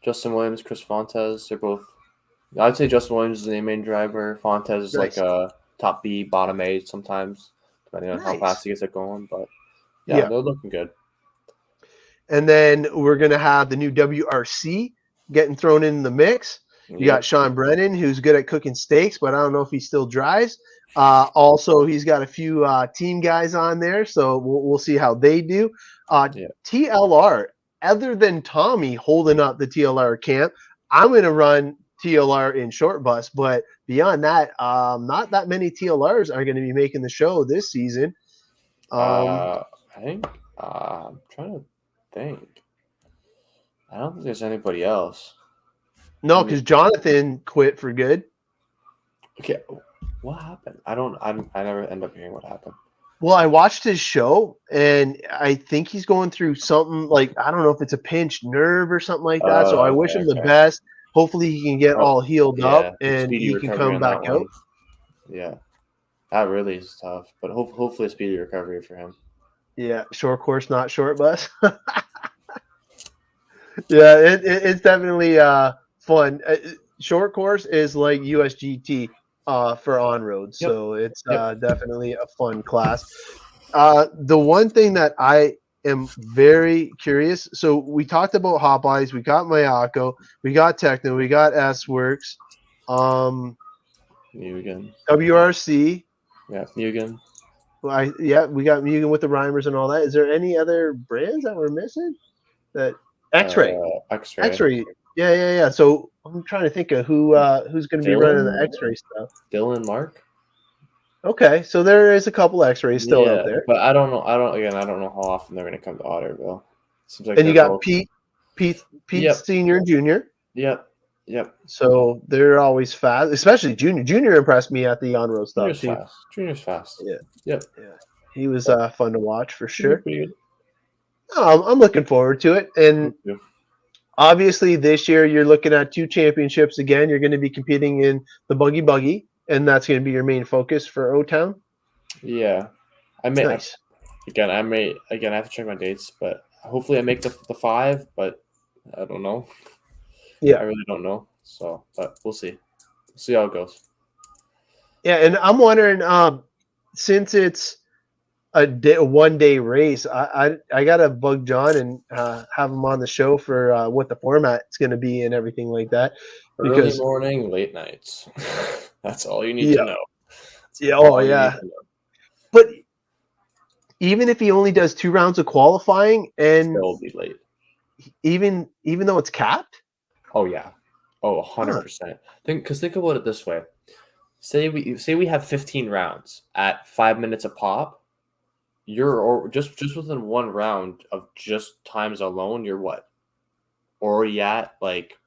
Justin Williams, Chris Fontes, they're both. I'd say Justin Williams is the main driver. Fontes is like a top B, bottom A sometimes, depending on how fast he gets it going. But yeah, they're looking good. And then we're going to have the new WRC getting thrown in the mix. You got Sean Brennan, who's good at cooking steaks, but I don't know if he still drives. Also, he's got a few team guys on there, so we'll see how they do. TLR, other than Tommy holding up the TLR camp, I'm going to run TLR in short bus, but beyond that, not that many TLRs are going to be making the show this season. I think I'm trying to think. I don't think there's anybody else. No, because Jonathan quit for good. Okay, what happened? I never end up hearing what happened. Well, I watched his show, and I think he's going through something like, I don't know if it's a pinched nerve or something like that. So I wish him the best. Hopefully he can get all healed up and he can come back out. Yeah, that really is tough, but hopefully a speedy recovery for him. Yeah, short course, not short bus. Yeah, it's definitely fun. Short course is like USGT for on-road, so it's definitely a fun class. The one thing that I am very curious, so we talked about Hot Bodies, we got Mayako, we got Techno, we got S-Works, Mugen. WRC. Yeah, Mugen. We got Mugen with the Rhymers and all that. Is there any other brands that we're missing? That X-Ray. X-Ray. Yeah. So I'm trying to think of who's going to be running the X-Ray stuff. Dylan Mark. Okay, so there is a couple X-rays still out there, but I don't know how often they're going to come to Otter, Bill. Seems like and you got Pete Senior and Junior. Yep. So they're always fast, especially Junior. Junior impressed me at the on-road stuff. Junior's fast. Yeah. Yep. Yeah. He was fun to watch for sure. Oh, I'm looking forward to it, and obviously this year you're looking at 2 championships again. You're going to be competing in the buggy, and that's going to be your main focus for O-Town. Yeah, I have to check my dates, but hopefully I make the 5. But I don't know. Yeah, I really don't know. So, but we'll see. We'll see how it goes. Yeah, and I'm wondering, since it's a 1-day race, I gotta bug John and have him on the show for what the format's going to be and everything like that. Early morning, late nights. That's all you need to know. But even if he only does 2 rounds of qualifying, and it'll be late, even though it's capped. Oh yeah, 100%. Think about it this way: say we have 15 rounds at 5 minutes a pop. You're just within 1 round of just times alone. You're what? Already at like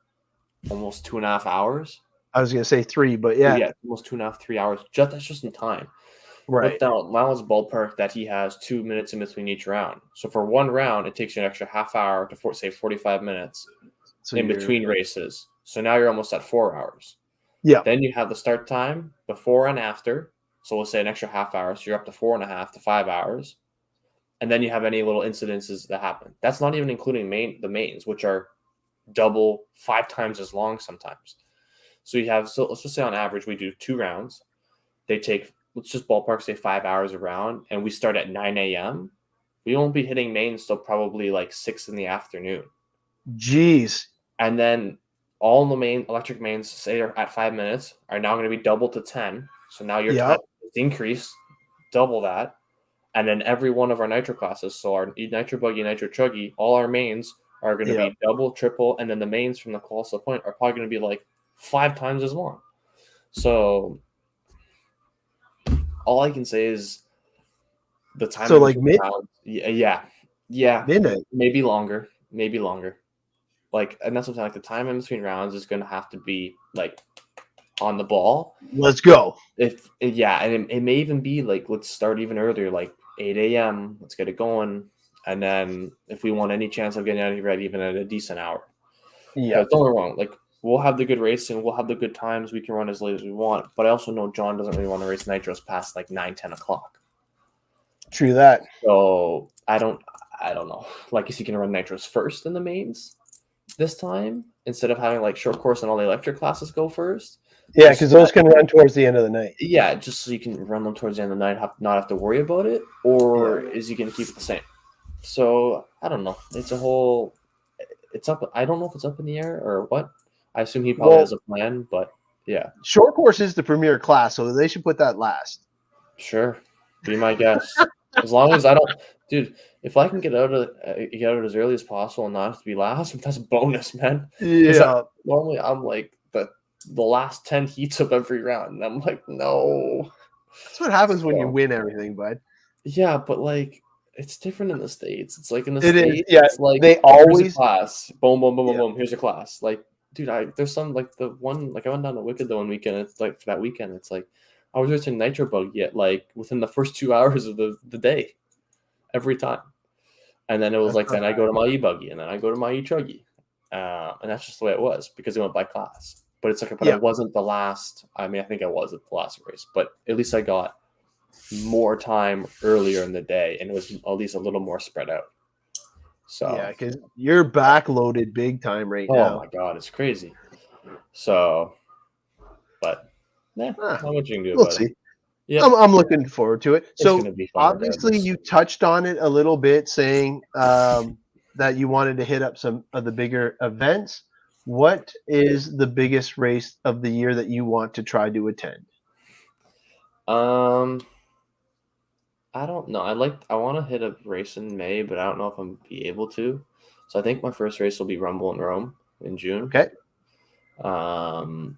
almost 2.5 hours. I was gonna say 3, but yeah, almost 2.5, 3 hours. That's just in time. Right. But now it's ballpark that he has 2 minutes in between each round. So for 1 round, it takes you an extra half hour to say 45 minutes in between races. So now you're almost at 4 hours. Yeah. Then you have the start time before and after. So we'll say an extra half hour. So you're up to 4.5 to 5 hours. And then you have any little incidences that happen. That's not even including the mains, which are double 5 times as long sometimes. So let's just say on average we do 2 rounds. They take, let's just ballpark say 5 hours a round, and we start at 9 a.m. We won't be hitting mains till probably like 6 in the afternoon. Jeez. And then all the main electric mains, say are at 5 minutes, are now going to be doubled to 10. So now your time is increased, double that. And then every one of our nitro classes, so our nitro buggy, nitro chuggy, all our mains are going to be double, triple, and then the mains from the colossal point are probably going to be like 5 times as long. So all I can say is the time. So like midnight, maybe longer. Like, and that's what I'm saying. Like the time in between rounds is going to have to be like on the ball. Let's go. And it may even be like, let's start even earlier, like 8 a.m. Let's get it going. And then if we want any chance of getting out of here even at a decent hour. Yeah. But don't get me wrong. Like, we'll have the good racing. We'll have the good times. We can run as late as we want. But I also know John doesn't really want to race nitros past like 9, 10 o'clock. True that. So I don't know. Like, is he going to run nitros first in the mains this time instead of having like short course and all the electric classes go first? Yeah, because those can run towards the end of the night. Yeah, just so you can run them towards the end of the night, not have to worry about it. Or is he going to keep it the same? So I don't know. It's a whole. It's up. I don't know if it's up in the air or what. I assume he probably Well, has a plan, but yeah, short course is the premier class, so they should put that last. sure. Be my guest. As long as I don't, dude. If I can get out as early as possible and not have to be last, that's a bonus, man. Because Yeah, normally I'm like the last 10 heats of every round, and I'm like, no. that's what happens when you So, win everything, bud. yeah, but like it's different in the States. It's like in the It is. States, Yeah, it's like they here's a always. class. Boom, boom, boom, boom, Yeah. boom. Here's a class. Like, dude, there's some like the one like I went down to Wicked the one weekend. It's like for that weekend, it's like I was racing Nitro Bug yet like within the first 2 hours of the day every time. And then it was That's like not then I go to my e-buggy and then I go to my e-truggy. And that's just the way it was because it went by class. But it's like, but I Yeah. wasn't the last. I mean, I think I was at the last race, but at least I got more time earlier in the day, and it was at least a little more spread out. So, Yeah, because you're backloaded big time right oh now. my god, it's crazy. So, but yeah, Ah, not much you can do we'll about it. see. Yeah, I'm looking forward to it. it's So gonna be fun obviously regardless. you touched on it a little bit, saying that you wanted to hit up some of the bigger events. What is the biggest race of the year that you want to try to attend? Um, I don't know. I want to hit a race in May, but I don't know if I'm be able to. So I think my first race will be Rumble in Rome in June. Okay.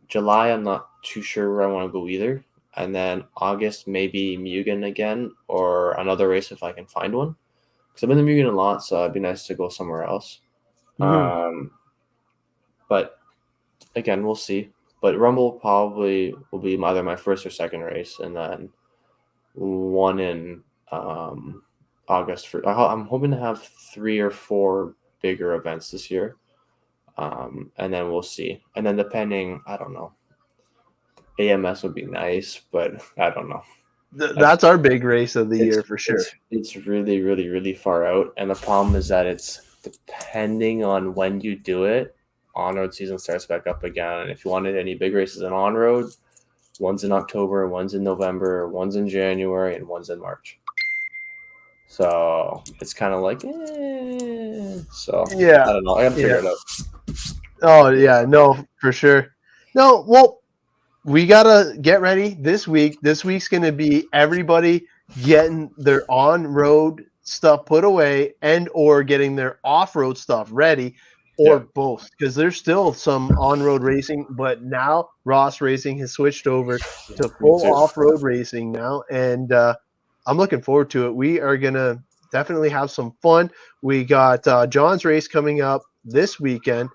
July, I'm not too sure where I want to go either. And then August, maybe Mugen again or another race if I can find one. Because I've been to Mugen a lot, so it'd be nice to go somewhere else. Mhm. But again, we'll see. But Rumble probably will be either my first or second race, and then one in August. I'm hoping to have 3 or 4 bigger events this year. And then we'll see. And then depending, I don't know. AMS would be nice, but I don't know. That's our big race of the year for sure. It's really, really, really far out. And the problem is that it's depending on when you do it, on-road season starts back up again. And if you wanted any big races in on-road, one's in October, one's in November, one's in January, and one's in March. So it's kind of like, So Yeah. I don't know. I got to figure it out. Oh yeah, no, for sure. No, well, we gotta get ready this week. This week's gonna be everybody getting their on-road stuff put away and or getting their off-road stuff ready, or both, because there's still some on-road racing, but now Ross Racing has switched over to full off-road racing now, and I'm looking forward to it. We are gonna definitely have some fun. We got John's race coming up this weekend,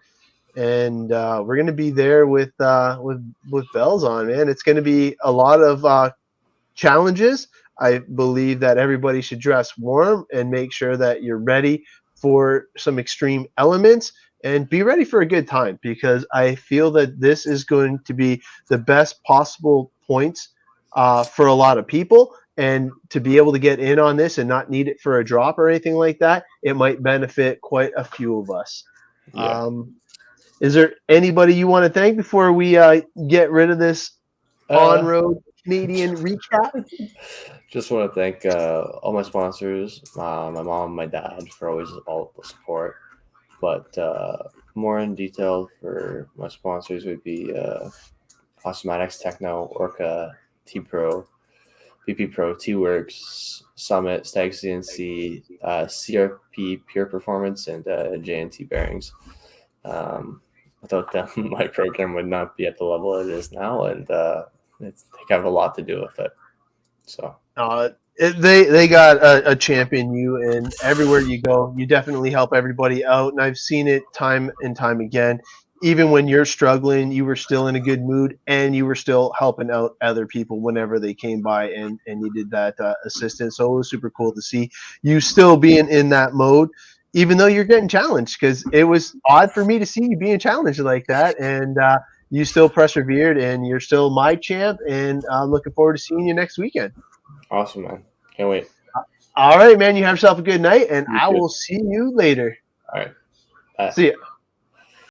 and we're going to be there with bells on, man. It's going to be a lot of challenges. I believe that everybody should dress warm and make sure that you're ready for some extreme elements and be ready for a good time, because I feel that this is going to be the best possible points for a lot of people. And to be able to get in on this and not need it for a drop or anything like that, it might benefit quite a few of us. Yeah. Is there anybody you want to thank before we get rid of this on-road Canadian recap? Just want to thank all my sponsors, my mom, my dad, for always all the support. But more in detail for my sponsors would be Osmatics, Techno, Orca, T-Pro, BP Pro, T-Works, Summit, Stag CNC, CRP Pure Performance, and J&T Bearings. Without them, my program would not be at the level it is now, and they have a lot to do with it. So they got a champion you, and everywhere you go, you definitely help everybody out. And I've seen it time and time again. Even when you're struggling, you were still in a good mood, and you were still helping out other people whenever they came by and needed that assistance. So it was super cool to see you still being in that mode, even though you're getting challenged, because it was odd for me to see you being challenged like that. And you still persevered, and you're still my champ, and I'm looking forward to seeing you next weekend. Awesome, man. Can't wait. All right, man. You have yourself a good night, and You I too. will see you later. All right. Bye. See ya.